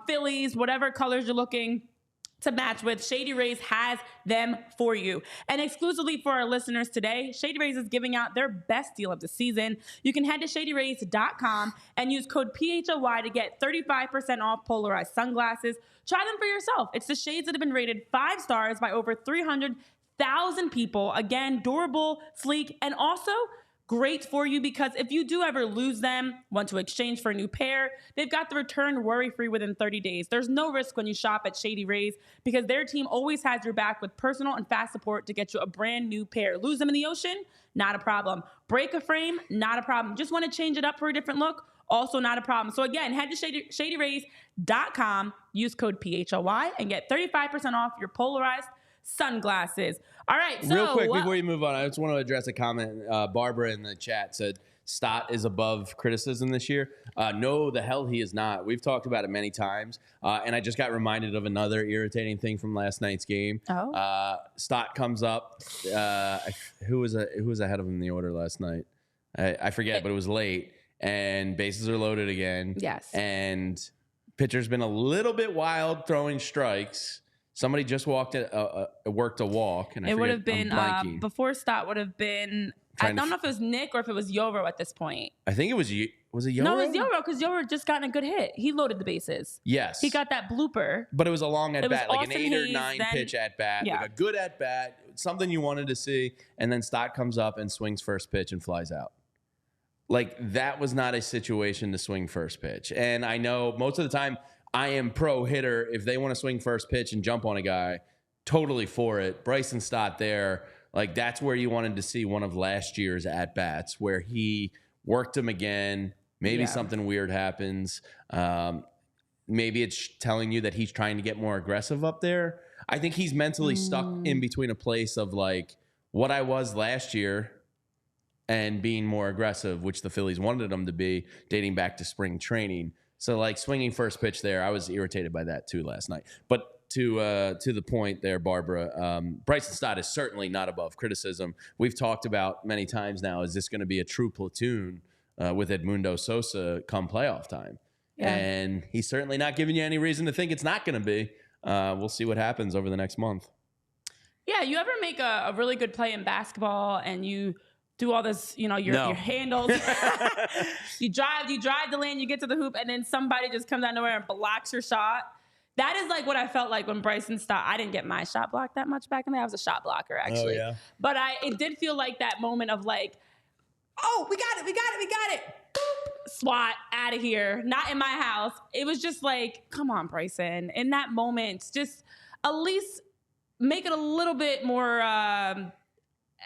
Phillies, whatever colors you're looking. to match with, Shady Rays has them for you. And exclusively for our listeners today, Shady Rays is giving out their best deal of the season. You can head to shadyrays.com and use code PHLY to get 35% off polarized sunglasses. Try them for yourself. It's the shades that have been rated 5 stars by over 300,000 people. Again, durable, sleek, and also great for you because if you do ever lose them, want to exchange for a new pair, they've got the return worry-free within 30 days. There's no risk when you shop at Shady Rays because their team always has your back with personal and fast support to get you a brand new pair. Lose them in the ocean? Not a problem. Break a frame? Not a problem. Just want to change it up for a different look? Also not a problem. So again, head to shadyrays.com, use code PHLY, and get 35% off your polarized sunglasses. All right. So real quick, before you move on, I just want to address a comment. Barbara in the chat said Stott is above criticism this year. No, the hell he is not. We've talked about it many times. And I just got reminded of another irritating thing from last night's game. Stott comes up. Who was ahead of him in the order last night? I forget, but it was late. And bases are loaded again. Yes. And pitcher's been a little bit wild throwing strikes. Somebody just worked a walk, and it would have been before Stott would have been. I don't know if it was Nick or if it was Yoro at this point. I think it was Yoro. No, it was Yoro because Yoro just gotten a good hit. He loaded the bases. Yes, he got that blooper. But it was a long at bat, like Austin an 8 or Hayes, 9 pitch at bat, like a good at bat, something you wanted to see, and then Stott comes up and swings first pitch and flies out. Like that was not a situation to swing first pitch, and I know most of the time. I am pro hitter. If they want to swing first pitch and jump on a guy, totally for it. Bryson Stott there, like that's where you wanted to see one of last year's at-bats where he worked him again. Maybe something weird happens. Maybe it's telling you that he's trying to get more aggressive up there. I think he's mentally stuck in between a place of like what I was last year and being more aggressive, which the Phillies wanted him to be dating back to spring training. So, like, swinging first pitch there, I was irritated by that, too, last night. But to the point there, Barbara, Bryson Stott is certainly not above criticism. We've talked about many times now, is this going to be a true platoon with Edmundo Sosa come playoff time? Yeah. And he's certainly not giving you any reason to think it's not going to be. We'll see what happens over the next month. Yeah, you ever make a really good play in basketball and you do all this, your handles. you drive the lane, you get to the hoop, and then somebody just comes out of nowhere and blocks your shot. That is like what I felt like when Bryson Stott. I didn't get my shot blocked that much back in the day. I was a shot blocker, actually. Oh, yeah. But it did feel like that moment of like, oh, we got it. Boop, swat, out of here. Not in my house. It was just like, come on, Bryson. In that moment, just at least make it a little bit more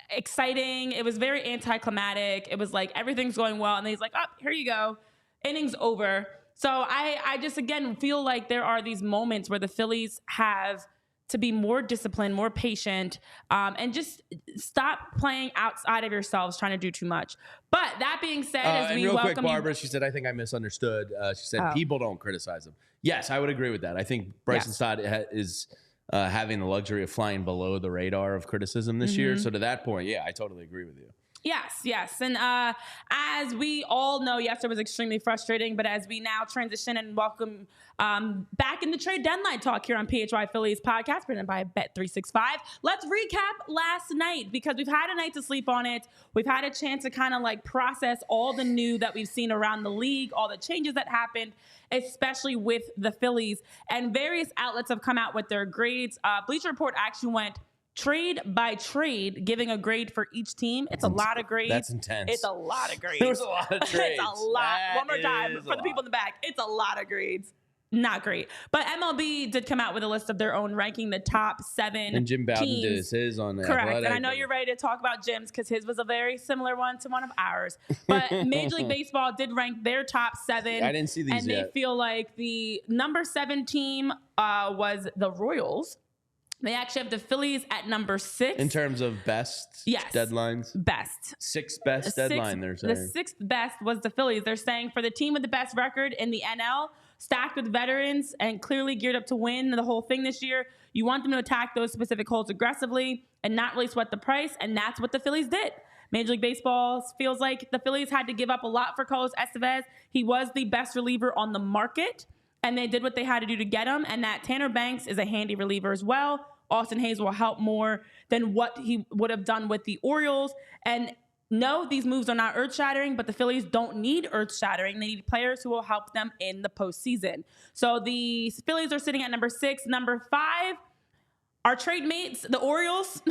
exciting. It was very anticlimactic. It was like everything's going well, and then he's like, "Oh, here you go, innings over." So I just again feel like there are these moments where the Phillies have to be more disciplined, more patient, and just stop playing outside of yourselves, trying to do too much. But that being said, as we real welcome quick, Barbara, she said, "I think I misunderstood." She said, "People don't criticize him." Yes, I would agree with that. I think Bryson Stott is. Having the luxury of flying below the radar of criticism this year. So to that point, yeah, I totally agree with you. Yes. And as we all know, yesterday was extremely frustrating, but as we now transition and welcome back in the trade deadline talk here on PHLY Phillies podcast, presented by Bet365, let's recap last night because we've had a night to sleep on it. We've had a chance to kind of like process all the new that we've seen around the league, all the changes that happened, especially with the Phillies. And various outlets have come out with their grades. Bleacher Report actually went trade by trade, giving a grade for each team. It's a lot of grades. That's intense. It's a lot of grades. There's a lot of trades. It's a lot. One more time for the people in the back. It's a lot of grades. Not great. But MLB did come out with a list of their own ranking the top 7 And Jim Bowden teams. did his on that. Correct. And I know you're ready to talk about Jim's because his was a very similar one to one of ours. But Major League Baseball did rank their top 7. I didn't see these yet. And they feel like the number 7 team was the Royals. They actually have the Phillies at number 6. In terms of best deadlines? Best. 6th best deadline, they're saying. The 6th best was the Phillies. They're saying for the team with the best record in the NL, stacked with veterans and clearly geared up to win the whole thing this year, you want them to attack those specific holes aggressively and not really sweat the price, and that's what the Phillies did. Major League Baseball feels like the Phillies had to give up a lot for Carlos Estevez. He was the best reliever on the market. and they did what they had to do to get him, and that Tanner Banks is a handy reliever as well. Austin Hayes will help more than what he would have done with the Orioles. And no, these moves are not earth-shattering, but the Phillies don't need earth-shattering. They need players who will help them in the postseason. So the Phillies are sitting at number 6. Number 5, our trade mates, the Orioles.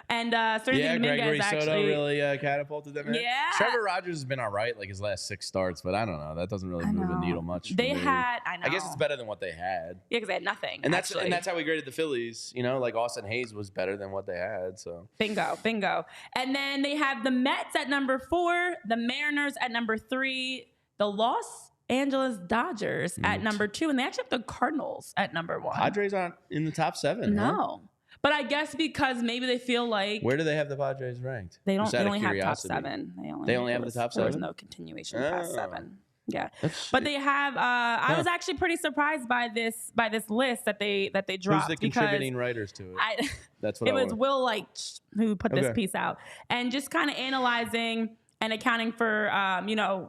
And Dominguez Gregory actually. Soto really catapulted them in. Yeah. Trevor Rogers has been all right, like his last 6 starts, but I don't know. That doesn't really move the needle much. I know. I guess it's better than what they had. Yeah, because they had nothing. And that's how we graded the Phillies. You know, like Austin Hayes was better than what they had. So bingo. And then they have the Mets at number 4, the Mariners at number 3, the Los Angeles Dodgers at number 2, and they actually have the Cardinals at number 1. Padres aren't in the top 7. No. Huh? But I guess because maybe they feel like... Where do they have the Padres ranked? They only have top 7. They only have the top 7? There was no continuation past 7. Yeah. But they have... I was actually pretty surprised by this list that they dropped. Who's the contributing writers to it? That's what it was Will Leitch who put this piece out. And just kind of analyzing and accounting for,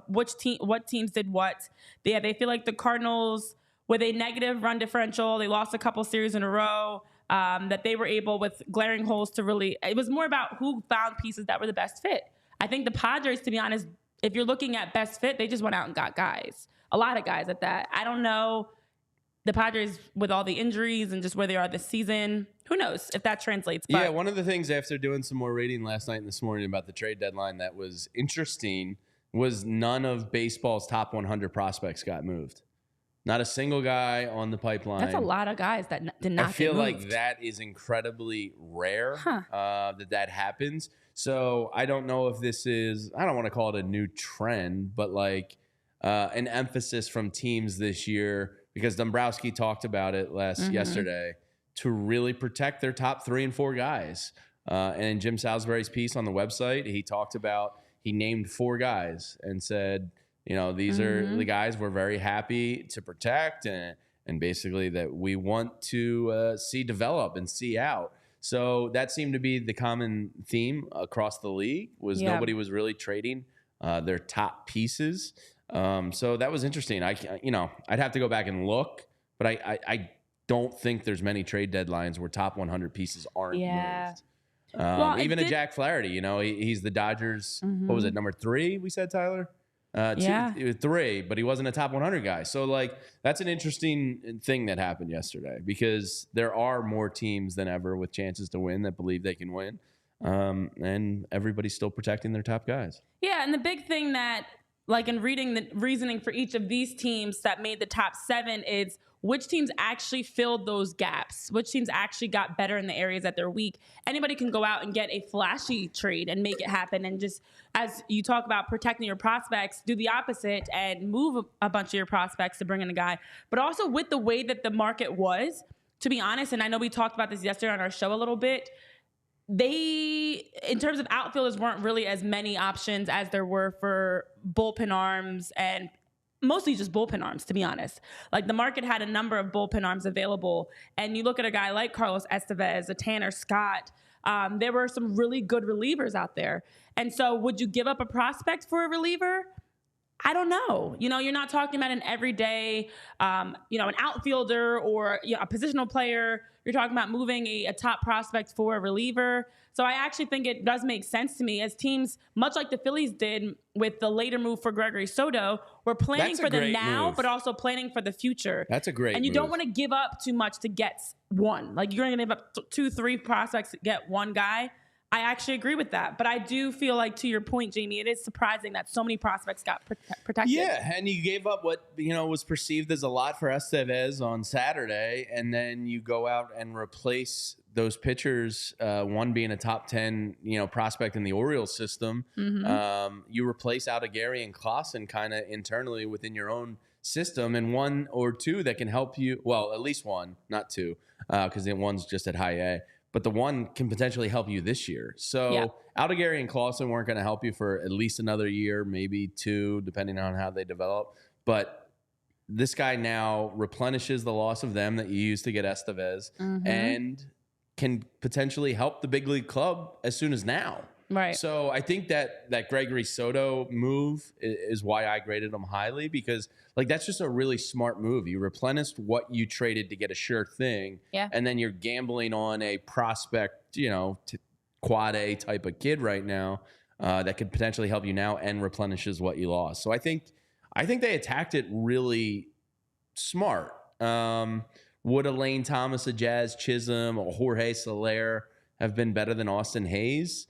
what teams did what. They feel like the Cardinals, with a negative run differential, they lost a couple series in a row, that they were able, with glaring holes, to really... It was more about who found pieces that were the best fit. I think the Padres, to be honest, if you're looking at best fit, they just went out and got guys. A lot of guys at that. I don't know. The Padres, with all the injuries and just where they are this season, who knows if that translates. But yeah, one of the things after doing some more reading last night and this morning about the trade deadline that was interesting was none of baseball's top 100 prospects got moved. Not a single guy on the pipeline. That's a lot of guys that did not I feel get like moved. that is incredibly rare that happens. So I don't know if this is, I don't want to call it a new trend, but like an emphasis from teams this year, because Dombrowski talked about it yesterday, to really protect their top 3 and 4 guys. And in Jim Salisbury's piece on the website, he named 4 guys and said, these are the guys we're very happy to protect and basically that we want to see develop and see out. So that seemed to be the common theme across the league, was nobody was really trading their top pieces. So that was interesting. I'd have to go back and look, but I don't think there's many trade deadlines where top 100 pieces aren't moved. Even a Jack Flaherty, he's the Dodgers. What was it, number 3? We said, Tyler. 3, but he wasn't a top 100 guy. So that's an interesting thing that happened yesterday, because there are more teams than ever with chances to win that believe they can win, and everybody's still protecting their top guys. Yeah, and the big thing that, in reading the reasoning for each of these teams that made the top 7, is which teams actually filled those gaps, which teams actually got better in the areas that they're weak. Anybody can go out and get a flashy trade and make it happen, and just, as you talk about protecting your prospects, do the opposite and move a bunch of your prospects to bring in a guy. But also with the way that the market was, to be honest, and I know we talked about this yesterday on our show a little bit, in terms of outfielders, weren't really as many options as there were for bullpen arms, and mostly just bullpen arms, to be honest. The market had a number of bullpen arms available, and you look at a guy like Carlos Estevez, a Tanner Scott, there were some really good relievers out there. And so would you give up a prospect for a reliever? I don't know. You're not talking about an everyday, an outfielder or a positional player. You're talking about moving a top prospect for a reliever. So I actually think it does make sense to me, as teams, much like the Phillies did with the later move for Gregory Soto, we're planning for the now, but also planning for the future. That's a great And you move. Don't want to give up too much to get one. You're going to give up 2, 3 prospects to get one guy. I actually agree with that. But I do feel like, to your point, Jamie, it is surprising that so many prospects got protected. Yeah, and you gave up what was perceived as a lot for Estevez on Saturday, and then you go out and replace those pitchers, one being a top 10 prospect in the Orioles system. You replace Aldegari and Clausen kind of internally within your own system, and 1 or 2 that can help you. Well, at least 1, not 2, because then one's just at high A. But the 1 can potentially help you this year. So Aldegari and Clausen weren't going to help you for at least another year, maybe 2, depending on how they develop. But this guy now replenishes the loss of them that you used to get Estevez, and can potentially help the big league club as soon as now. Right. So I think that Gregory Soto move is why I graded him highly, because like that's just a really smart move. You replenished what you traded to get a sure thing, and then you're gambling on a prospect, quad A type of kid right now that could potentially help you now and replenishes what you lost. So I think they attacked it really smart. Would a Lane Thomas, a Jazz Chisholm, or Jorge Soler have been better than Austin Hayes?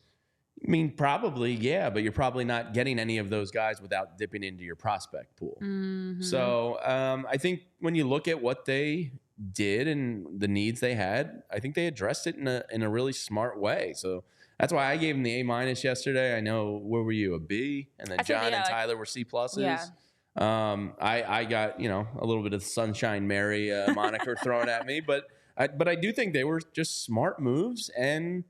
I mean, probably, yeah, but you're probably not getting any of those guys without dipping into your prospect pool. Mm-hmm. So I think when you look at what they did and the needs they had, I think they addressed it in a really smart way. So that's why I gave them the A- yesterday. I know, where were you, a B? And then John and Tyler were C+. Yeah. I got, a little bit of Sunshine Mary moniker thrown at me, but I do think they were just smart moves, and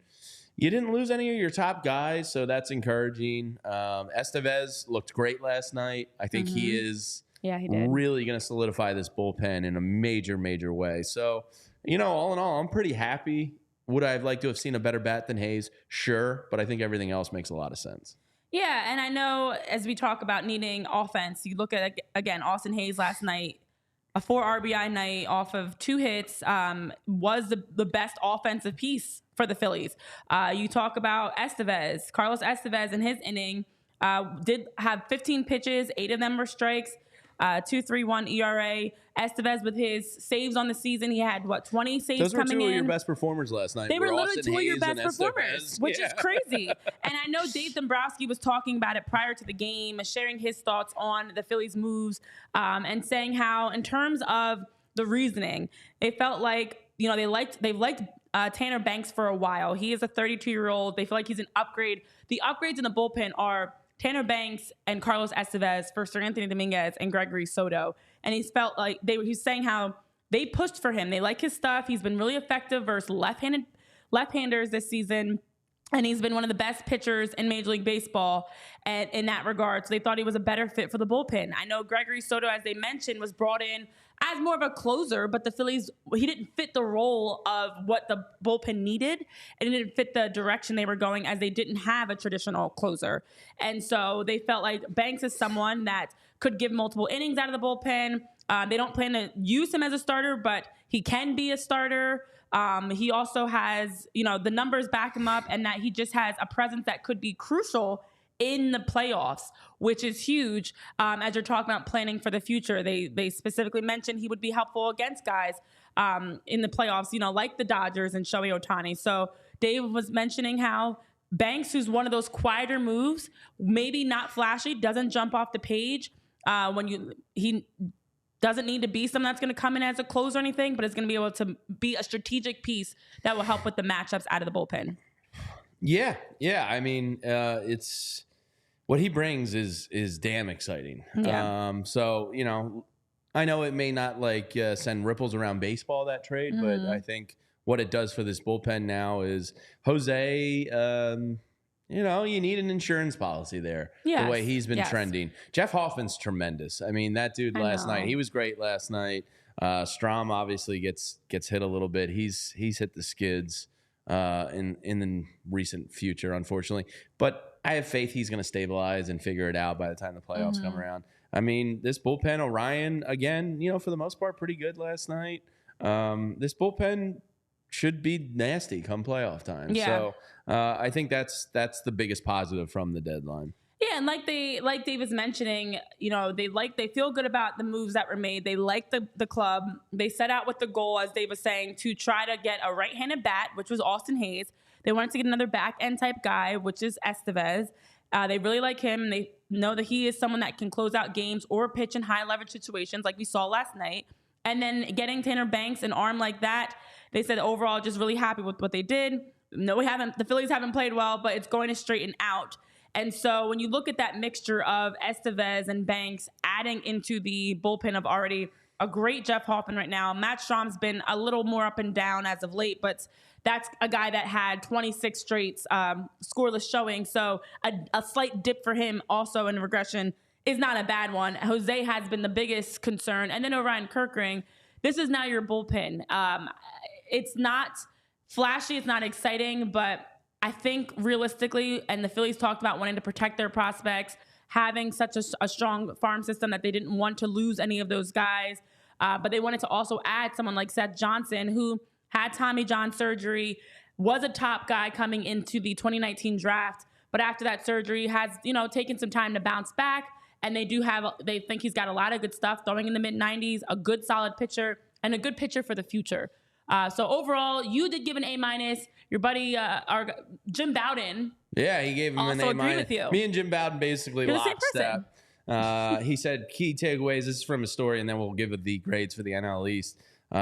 you didn't lose any of your top guys, so that's encouraging. Estevez looked great last night. I think he is really going to solidify this bullpen in a major, major way. So, all in all, I'm pretty happy. Would I have liked to have seen a better bat than Hayes? Sure, but I think everything else makes a lot of sense. Yeah, and I know as we talk about needing offense, you look at, again, Austin Hayes last night, a 4 RBI night off of 2 hits, was the best offensive piece for the Phillies. You talk about Estevez. Carlos Estevez in his inning did have 15 pitches, 8 of them were strikes, 2.31 ERA. Estevez with his saves on the season, he had 20 saves coming in. Those were 2 of your best performers last night. They were literally Austin 2 of your Hayes best performers, which is crazy. And I know Dave Dombrowski was talking about it prior to the game, sharing his thoughts on the Phillies' moves, and saying how, in terms of the reasoning, they felt like they've liked Tanner Banks for a while. He is a 32-year-old. They feel like he's an upgrade. The upgrades in the bullpen are Tanner Banks and Carlos Estevez for Sir Anthony Dominguez and Gregory Soto. And he's felt like he's saying how they pushed for him. They like his stuff. He's been really effective versus left-handers this season. And he's been one of the best pitchers in Major League Baseball in that regard. So they thought he was a better fit for the bullpen. I know Gregory Soto, as they mentioned, was brought in as more of a closer, but the Phillies, he didn't fit the role of what the bullpen needed, and it didn't fit the direction they were going, as they didn't have a traditional closer. And so they felt like Banks is someone that could give multiple innings out of the bullpen. They don't plan to use him as a starter, but he can be a starter. He also has, the numbers back him up, and that he just has a presence that could be crucial in the playoffs, which is huge. As you're talking about planning for the future, they specifically mentioned he would be helpful against guys in the playoffs, like the Dodgers and Shohei Ohtani. So Dave was mentioning how Banks, who's one of those quieter moves, maybe not flashy, doesn't jump off the page he doesn't need to be someone that's going to come in as a closer or anything, but it's going to be able to be a strategic piece that will help with the matchups out of the bullpen. Yeah. I mean, it's what he brings is damn exciting. Yeah. So, I know it may not send ripples around baseball, that trade, but I think what it does for this bullpen now is Jose, you need an insurance policy there. Yes. The way he's been trending. Jeff Hoffman's tremendous. I mean, that dude last night, he was great last night. Strom obviously gets hit a little bit. He's hit the skids in the recent future, unfortunately. But I have faith he's going to stabilize and figure it out by the time the playoffs come around. I mean, this bullpen, Orion, again, for the most part, pretty good last night. This bullpen should be nasty come playoff time. Yeah. So I think that's the biggest positive from the deadline. Yeah, and like Dave was mentioning, they feel good about the moves that were made. They like the club. They set out with the goal, as Dave was saying, to try to get a right-handed bat, which was Austin Hayes. They wanted to get another back-end type guy, which is Estevez. They really like him. They know that he is someone that can close out games or pitch in high-leverage situations like we saw last night. And then getting Tanner Banks, an arm like that, they said overall just really happy with what they did. No, the Phillies haven't played well, but it's going to straighten out. And so when you look at that mixture of Estevez and Banks adding into the bullpen of already a great Jeff Hoffman right now, Matt Strom's been a little more up and down as of late, but that's a guy that had 26 straight scoreless showings. So a slight dip for him also in regression is not a bad one. Jose has been the biggest concern. And then Orion Kirkring, this is now your bullpen. It's not flashy, it's not exciting, but I think realistically, and the Phillies talked about wanting to protect their prospects, having such a strong farm system that they didn't want to lose any of those guys. But they wanted to also add someone like Seth Johnson, who had Tommy John surgery, was a top guy coming into the 2019 draft. But after that surgery has, taken some time to bounce back. And they think he's got a lot of good stuff, throwing in the mid-90s, a good solid pitcher, and a good pitcher for the future. So overall, you did give an A-. Your buddy, Jim Bowden. Yeah, he gave him an A-. With you. Me and Jim Bowden basically lockstep. He said key takeaways. This is from a story, and then we'll give the grades for the NL East.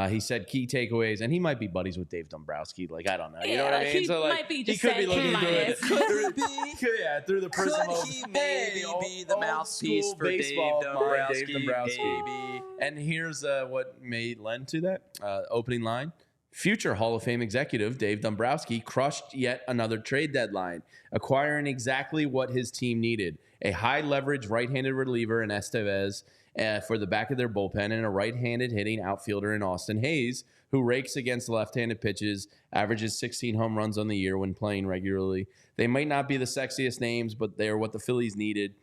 He said key takeaways, and he might be buddies with Dave Dombrowski. Like, I don't know. You know what I mean? He might be just he could be looking through the prism of he maybe be the mouthpiece for Dave Dombrowski. And here's what may lend to that opening line. Future Hall of Fame executive Dave Dombrowski crushed yet another trade deadline, acquiring exactly what his team needed: a high-leverage right-handed reliever in Estevez for the back of their bullpen, and a right-handed hitting outfielder in Austin Hayes, who rakes against left-handed pitches, averages 16 home runs on the year when playing regularly. They might not be the sexiest names, but they're what the Phillies needed.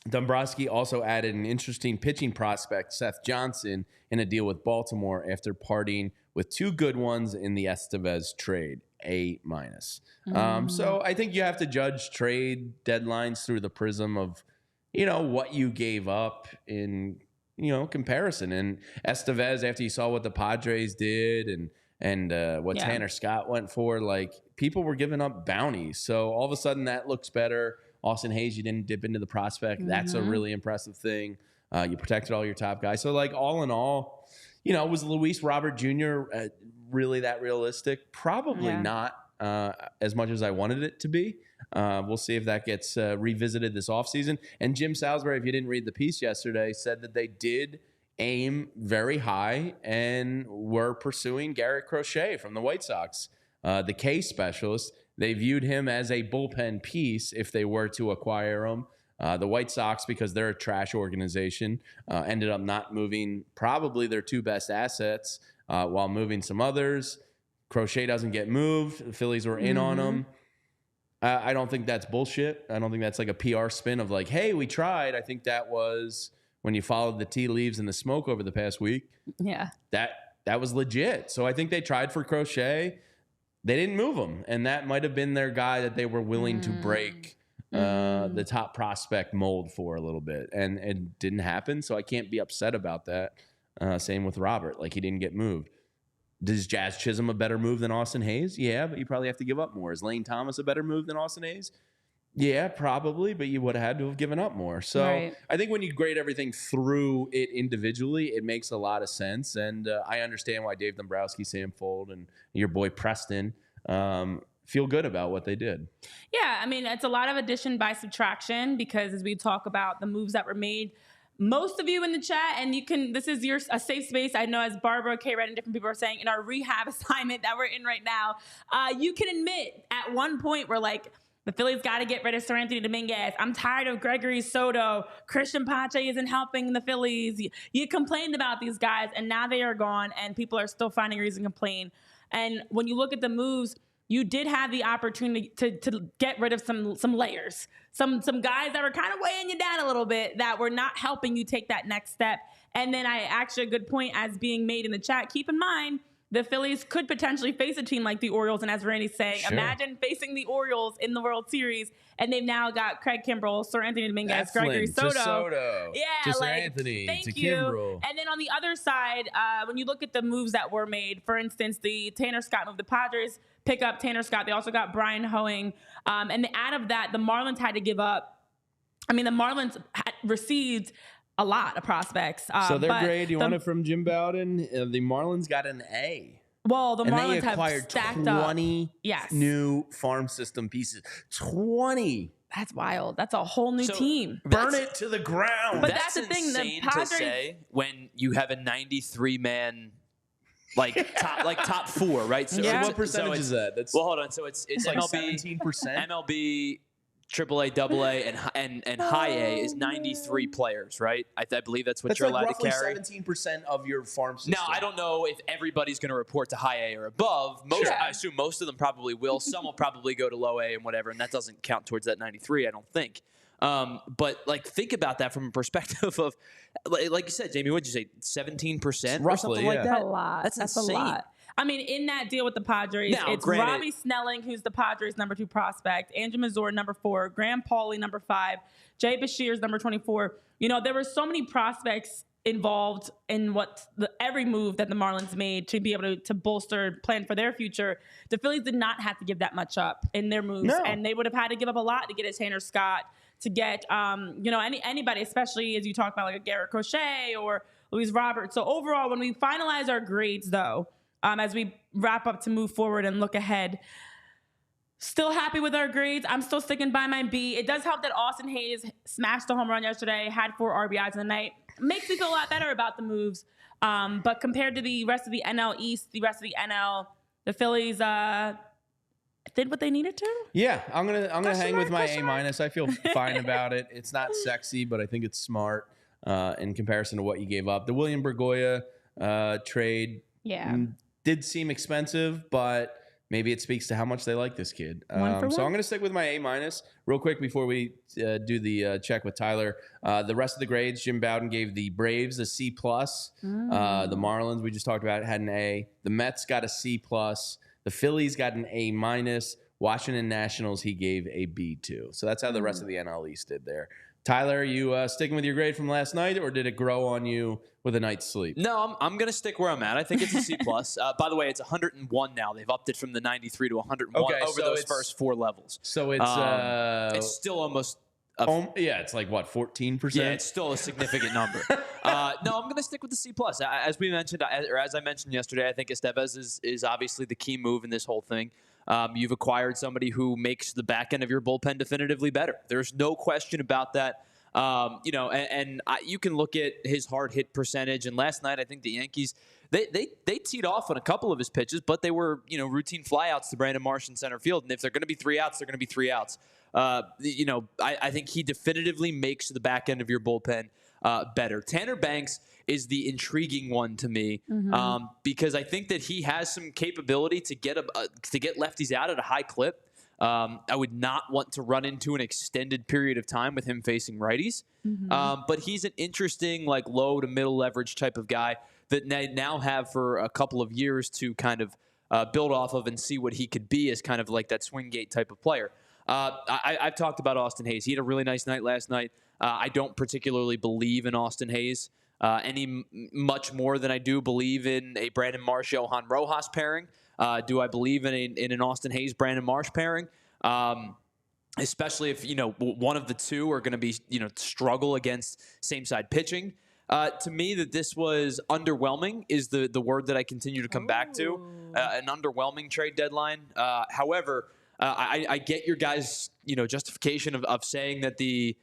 Dombrowski also added an interesting pitching prospect, Seth Johnson, in a deal with Baltimore after parting with two good ones in the Estevez trade, A-. So I think you have to judge trade deadlines through the prism of, what you gave up in, comparison. And Estevez, after you saw what the Padres did and what Tanner Scott went for, like, people were giving up bounties. So all of a sudden that looks better. Austin Hayes, you didn't dip into the prospect. That's a really impressive thing. You protected all your top guys. So, like, all in all, was Luis Robert Jr. Really that realistic? Probably not as much as I wanted it to be. We'll see if that gets revisited this offseason. And Jim Salisbury, if you didn't read the piece yesterday, said that they did aim very high and were pursuing Garrett Crochet from the White Sox, the K specialist. They viewed him as a bullpen piece if they were to acquire him. The White Sox, because they're a trash organization, ended up not moving probably their two best assets while moving some others. Crochet doesn't get moved. The Phillies were in on him. I don't think that's bullshit. I don't think that's like a PR spin of like, hey, we tried. I think that was when you followed the tea leaves and the smoke over the past week. Yeah. That was legit. So I think they tried for Crochet. They didn't move him. And that might have been their guy that they were willing to break the top prospect mold for a little bit. And it didn't happen. So I can't be upset about that. Same with Robert. Like, he didn't get moved. Is Jazz Chisholm a better move than Austin Hayes? Yeah, but you probably have to give up more. Is Lane Thomas a better move than Austin Hayes? Yeah, probably, but you would have had to have given up more. So I think when you grade everything through it individually, it makes a lot of sense. And I understand why Dave Dombrowski, Sam Fold, and your boy Preston feel good about what they did. Yeah, I mean, it's a lot of addition by subtraction, because as we talk about the moves that were made, most of you in the chat, and you can, this is a safe space. I know, as Barbara, K-Red, and different people are saying, in our rehab assignment that we're in right now, you can admit at one point we're like, the Phillies got to get rid of Sir Anthony Dominguez. I'm tired of Gregory Soto. Christian Pache isn't helping the Phillies. You complained about these guys, and now they are gone, and people are still finding reason to complain. And when you look at the moves, you did have the opportunity to get rid of some layers, some guys that were kind of weighing you down a little bit, that were not helping you take that next step. And then a good point as being made in the chat. Keep in mind, the Phillies could potentially face a team like the Orioles. And as Randy's saying, imagine facing the Orioles in the World Series, and they've now got Craig Kimbrell, Sir Anthony Dominguez, Gregory Soto. Yeah, to Sir Anthony, thank to you. Kimbrell. And then on the other side, when you look at the moves that were made, for instance, the Tanner Scott move, the Padres pick up Tanner Scott. They also got Brian Hoeing. And out of that, the Marlins had to give up. I mean, the Marlins received a lot of prospects. So their grade, you want it from Jim Bowden? The Marlins got an A. Well, the Marlins have stacked 20 new farm system pieces. 20. That's wild. That's a whole new team. Burn it to the ground. But that's the thing. Insane the Padres, to say when you have a 93-man top four, right? So what percentage is that? Well, hold on. So it's like MLB 17%. MLB AAA, AA, and high A is 93 players, right? I believe that's what you're allowed to carry. That's like roughly 17% of your farm system. Now, I don't know if everybody's going to report to high A or above. I assume most of them probably will. Some will probably go to low A and whatever, and that doesn't count towards that 93, I don't think. But like, think about that from a perspective of, like you said, Jamie, what'd you say, 17% or something like that? That's a lot. That's insane. A lot. I mean, in that deal with the Padres, it's Robbie Snelling, who's the Padres' number 2 prospect, Andrew Mazur, number 4, Graham Pauley, number 5, Jay Bashir's number 24. You know, there were so many prospects involved in every move that the Marlins made to be able to bolster, plan for their future. The Phillies did not have to give that much up in their moves, and they would have had to give up a lot to get a Tanner Scott, to get anybody, especially as you talk about like a Garrett Crochet or Luis Roberts. So overall, when we finalize our grades, though, as we wrap up to move forward and look ahead, still happy with our grades. I'm still sticking by my B. It does help that Austin Hayes smashed a home run yesterday, had 4 RBIs in the night. Makes me feel a lot better about the moves. But compared to the rest of the NL East, the rest of the NL, the Phillies did what they needed to. Yeah, I'm gonna hang with my A-. I feel fine about it. It's not sexy, but I think it's smart in comparison to what you gave up. The William Bergoya trade did seem expensive, but maybe it speaks to how much they like this kid. So I'm going to stick with my A-. Real quick before we do the check with Tyler. The rest of the grades, Jim Bowden gave the Braves a C+. The Marlins, we just talked about, had an A. The Mets got a C+. The Phillies got an A-. Washington Nationals, he gave a B to. So that's how the rest of the NL East did there. Tyler, are you sticking with your grade from last night, or did it grow on you with a night's sleep? No, I'm going to stick where I'm at. I think it's a C+. By the way, it's 101 now. They've upped it from the 93 to 101 over those first 4 levels. So it's still almost... it's like, what, 14%? Yeah, it's still a significant number. No, I'm going to stick with the C+. As we mentioned, or as I mentioned yesterday, I think Estevez is obviously the key move in this whole thing. You've acquired somebody who makes the back end of your bullpen definitively better. There's no question about that. You can look at his hard hit percentage. And last night, I think the Yankees, they teed off on a couple of his pitches, but they were, routine flyouts to Brandon Marsh in center field. And if they're going to be 3 outs, they're going to be 3 outs. I think he definitively makes the back end of your bullpen better. Tanner Banks is the intriguing one to me because I think that he has some capability to get lefties out at a high clip. I would not want to run into an extended period of time with him facing righties. But he's an interesting, like, low to middle leverage type of guy that they now have for a couple of years to kind of build off of and see what he could be as kind of like that swing gate type of player. I've talked about Austin Hayes. He had a really nice night last night. I don't particularly believe in Austin Hayes much more than I do believe in a Brandon Marsh, Johan Rojas pairing. Do I believe in an Austin Hayes, Brandon Marsh pairing? Especially if, one of the two are going to be, struggle against same side pitching. To me, that this was underwhelming is the word that I continue to come back to. An underwhelming trade deadline. However, I get your guys' justification of saying that they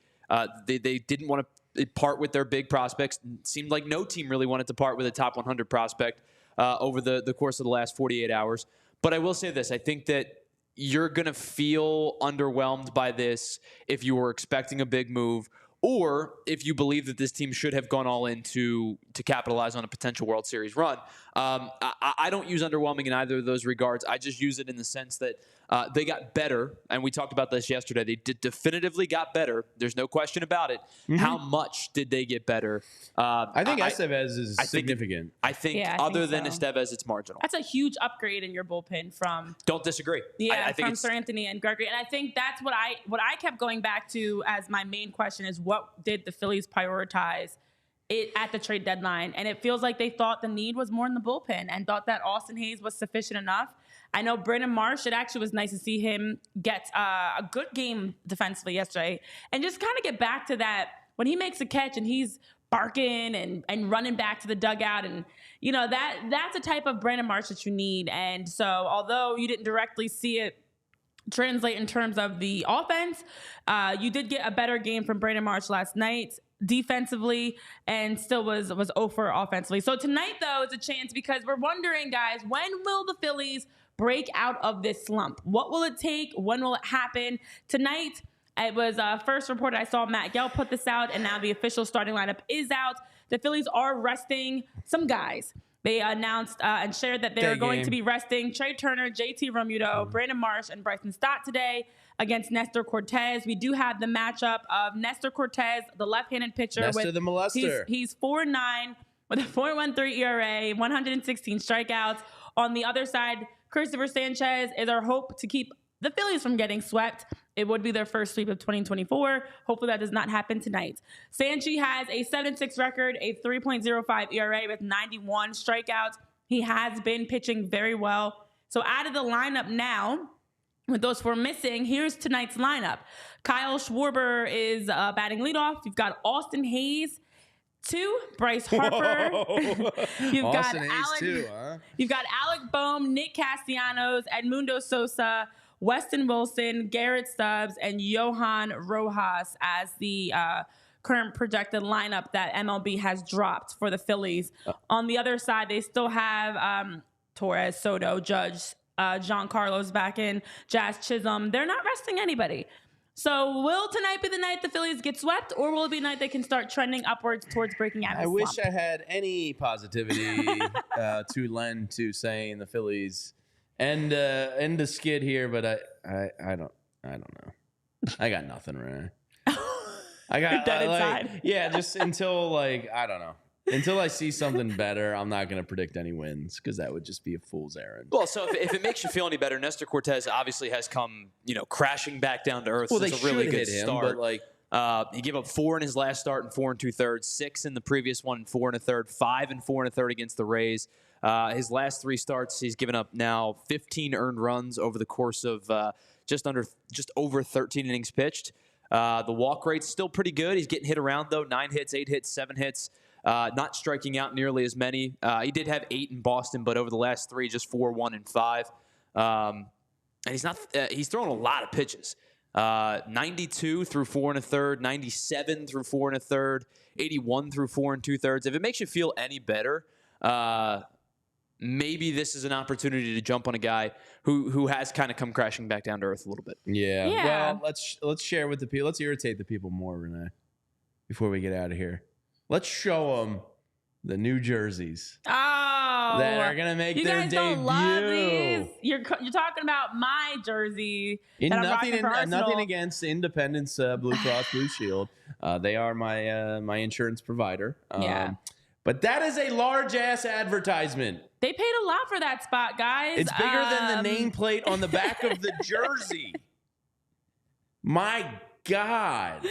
didn't want to part with their big prospects. It seemed like no team really wanted to part with a top 100 prospect over the course of the last 48 hours. But I will say this. I think that you're going to feel underwhelmed by this if you were expecting a big move, or if you believe that this team should have gone all in to capitalize on a potential World Series run. I don't use underwhelming in either of those regards. I just use it in the sense that they got better, and we talked about this yesterday. They definitively got better. There's no question about it. How much did they get better? I think Estevez is significant. I think other than Estevez, it's marginal. That's a huge upgrade in your bullpen from... Don't disagree. Yeah, I think from Sir Anthony and Gregory. And I think that's what I kept going back to as my main question is, what did the Phillies prioritize at the trade deadline? And it feels like they thought the need was more in the bullpen and thought that Austin Hayes was sufficient enough. I know Brandon Marsh, it actually was nice to see him get a good game defensively yesterday and just kind of get back to that when he makes a catch and he's barking and running back to the dugout. And, that's a type of Brandon Marsh that you need. And so although you didn't directly see it translate in terms of the offense, you did get a better game from Brandon Marsh last night defensively and still was 0 for offensively. So tonight, though, is a chance because we're wondering, guys, when will the Phillies break out of this slump? What will it take? When will it happen? Tonight, It was first reported. I saw Matt Gell put this out, and now the official starting lineup is out. The Phillies are resting some guys. They announced and shared that they're going to be resting Trey Turner, JT Realmuto, Brandon Marsh, and Bryson Stott today against Nestor Cortez. We do have the matchup of Nestor Cortez, the left-handed pitcher. Nestor the molester. He's 4.9 with a 4.13 ERA, 116 strikeouts. On the other side, Cristopher Sanchez is our hope to keep the Phillies from getting swept. It would be their first sweep of 2024. Hopefully that does not happen tonight. Sanchi has a 7.6 record, a 3.05 ERA with 91 strikeouts. He has been pitching very well. So out of the lineup now, with those four missing, here's tonight's lineup. Kyle Schwarber is batting leadoff. You've got Austin Hayes. 2, Bryce Harper. You've got Alec Boehm, Nick Castellanos, Edmundo Sosa, Weston Wilson, Garrett Stubbs, and Johan Rojas as the current projected lineup that MLB has dropped for the Phillies. On the other side, they still have Torres, Soto, Judge, Giancarlo's back in, Jazz Chisholm. They're not resting anybody. So will tonight be the night the Phillies get swept, or will it be a night they can start trending upwards towards breaking out of the slump? I wish I had any positivity to lend to saying the Phillies end the skid here, but I don't know. I got nothing, Renee. I got dead inside. Yeah, just until I don't know. Until I see something better, I'm not going to predict any wins because that would just be a fool's errand. Well, so if it makes you feel any better, Nestor Cortez obviously has come, crashing back down to earth. Well, It's they a really should good hit him, start. but he gave up 4 in his last start and 4 2/3, 6 in the previous one and 4 1/3, 5 and 4 1/3 against the Rays. His last 3 starts, he's given up now 15 earned runs over the course of just over 13 innings pitched. The walk rate's still pretty good. He's getting hit around though, 9 hits, 8 hits, 7 hits. Not striking out nearly as many. He did have 8 in Boston, but over the last 3, just 4, 1, and 5. And he's throwing a lot of pitches. 92 through 4 1/3, 97 through 4 1/3, 81 through 4 2/3. If it makes you feel any better, maybe this is an opportunity to jump on a guy who has kind of come crashing back down to earth a little bit. Yeah. Well, let's share with the people. Let's irritate the people more, Renee, before we get out of here. Let's show them the new jerseys that are going to make their debut. You guys don't love these? You're talking about my jersey. Nothing against Independence Blue Cross Blue Shield. They are my insurance provider. But that is a large-ass advertisement. They paid a lot for that spot, guys. It's bigger than the nameplate on the back of the jersey. My God.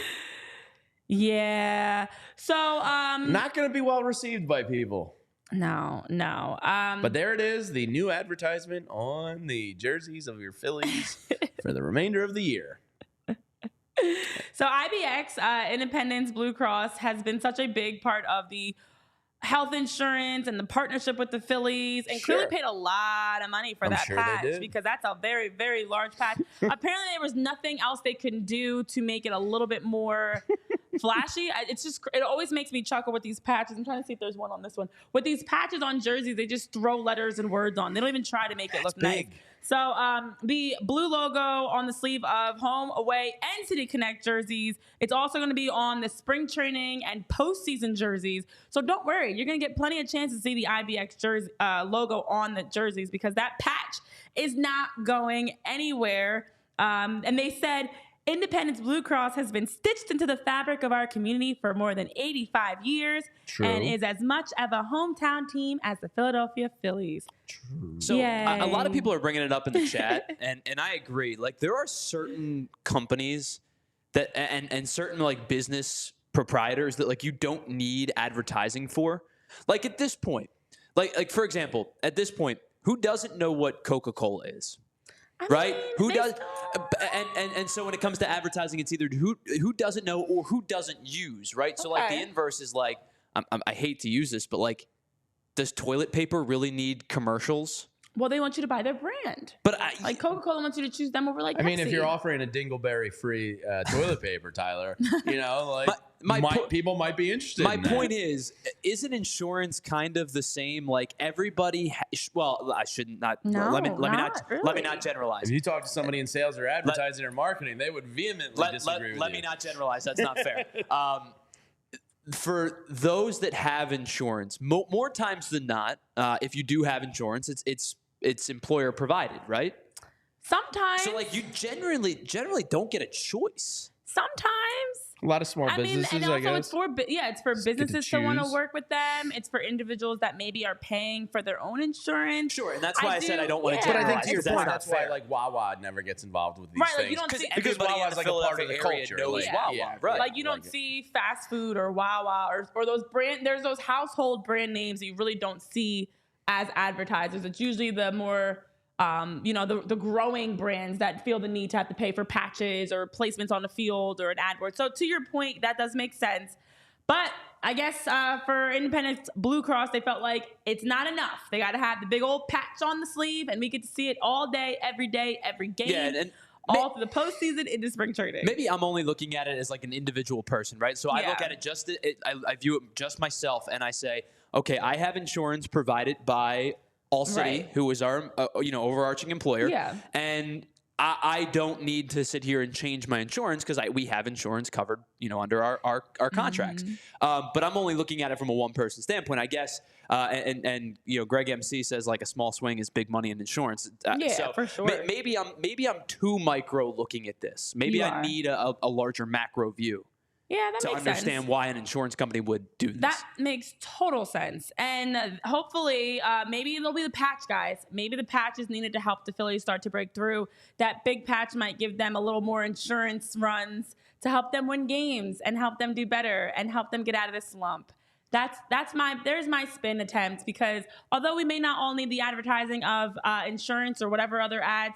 Yeah. So, not going to be well received by people. No. But there it is, the new advertisement on the jerseys of your Phillies for the remainder of the year. So IBX, Independence Blue Cross, has been such a big part of the health insurance and the partnership with the Phillies, and clearly paid a lot of money for that patch, because that's a very, very large patch. Apparently there was nothing else they could do to make it a little bit more flashy. It always makes me chuckle with these patches. I'm trying to see if there's one on this one. With these patches on jerseys, they just throw letters and words on. They don't even try to make it look nice. So the blue logo on the sleeve of home, away, and City Connect jerseys. It's also going to be on the spring training and postseason jerseys. So don't worry. You're going to get plenty of chances to see the IBX jersey, logo on the jerseys, because that patch is not going anywhere. And they said Independence Blue Cross has been stitched into the fabric of our community for more than 85 years. True. And is as much of a hometown team as the Philadelphia Phillies. True. So a lot of people are bringing it up in the chat, and I agree. Like, there are certain companies that and certain business proprietors that you don't need advertising for. Like at this point, like for example, at this point, who doesn't know what Coca-Cola is? Right? Who does? And so when it comes to advertising, it's either who doesn't know or who doesn't use, right? So the inverse is I hate to use this, but does toilet paper really need commercials? Well, they want you to buy their brand. But like Coca-Cola wants you to choose them over like Pepsi. I mean, if you're offering a dingleberry-free toilet paper, Tyler, you know, like people might be interested. My point is, isn't insurance kind of the same? Like everybody, well, I shouldn't not. No, let me really. let me not generalize. If you talk to somebody in sales or advertising or marketing, they would vehemently disagree with you. Let me not generalize. That's not fair. For those that have insurance, more times than not, if you do have insurance, it's employer provided, right? Sometimes. So like you generally don't get a choice. Sometimes. A lot of small businesses, and also I guess. it's for businesses to want to work with them. It's for individuals that maybe are paying for their own insurance. Sure, and that's why I said I don't want to But I generalize. think to your point, that's why fair. like Wawa never gets involved with these Right, things. like you don't see because everybody in Wawa's the like a part of the Philadelphia area culture. knows Like, Wawa, right? Like you don't see fast food or Wawa or those brand. There's those household brand names that you really don't see as advertisers. It's usually the more the growing brands that feel the need to have to pay for patches or placements on the field or an AdWords. So to your point, that does make sense. But I guess for Independence Blue Cross, they felt like it's not enough. They got to have the big old patch on the sleeve, and we get to see it all day, every game. Yeah, and all through the postseason into spring training. Maybe I'm only looking at it as like an individual person, right? So I look at it I view it just myself, and I say, okay, I have insurance provided by ALLCITY, who is our overarching employer, and I don't need to sit here and change my insurance because we have insurance covered, under our contracts. But I'm only looking at it from a one person standpoint, I guess. And Greg MC says like a small swing is big money in insurance. So for sure. Maybe I'm too micro looking at this. Maybe I need a larger macro view. Yeah, that makes sense. To understand why an insurance company would do this. That makes total sense. And hopefully, maybe it'll be the patch guys. Maybe the patch is needed to help the Phillies start to break through. That big patch might give them a little more insurance runs to help them win games and help them do better and help them get out of this slump. There's my spin attempt, because although we may not all need the advertising of insurance or whatever other ads,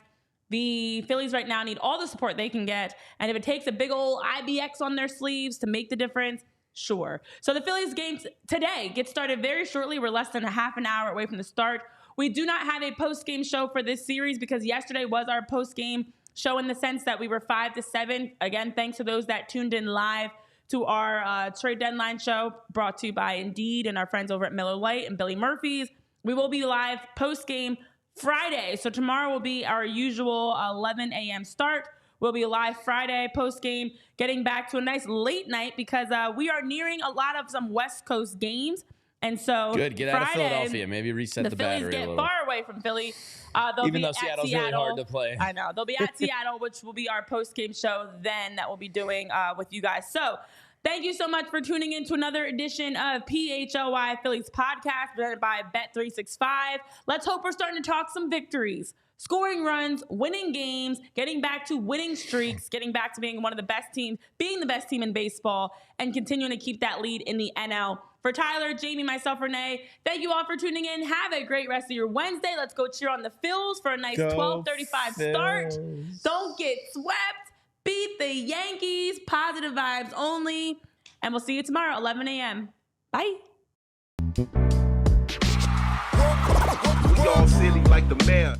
the Phillies right now need all the support they can get. And if it takes a big old IBX on their sleeves to make the difference, sure. So the Phillies games today get started very shortly. We're less than a half an hour away from the start. We do not have a post-game show for this series because yesterday was our post-game show in the sense that we were 5-7. Again, thanks to those that tuned in live to our trade deadline show brought to you by Indeed and our friends over at Miller Lite and Billy Murphy's. We will be live post-game Friday. So tomorrow will be our usual 11 a.m. start. We'll be live Friday post-game, getting back to a nice late night because we are nearing a lot of some West Coast games. And so good, get Friday, out of Philadelphia. Maybe reset the battery Phillies a little. get far away from Philly. Even though Seattle's really hard to play. I know. They'll be at Seattle, which will be our post-game show then that we'll be doing with you guys. So thank you so much for tuning in to another edition of PHLY Phillies podcast presented by Bet365. Let's hope we're starting to talk some victories, scoring runs, winning games, getting back to winning streaks, getting back to being one of the best teams, being the best team in baseball, and continuing to keep that lead in the NL. For Tyler, Jamie, myself, Renee, thank you all for tuning in. Have a great rest of your Wednesday. Let's go cheer on the Phils for a nice 12:35 start. Don't get swept. Beat the Yankees. Positive vibes only. And we'll see you tomorrow, 11 a.m. Bye. We all silly like the mayor.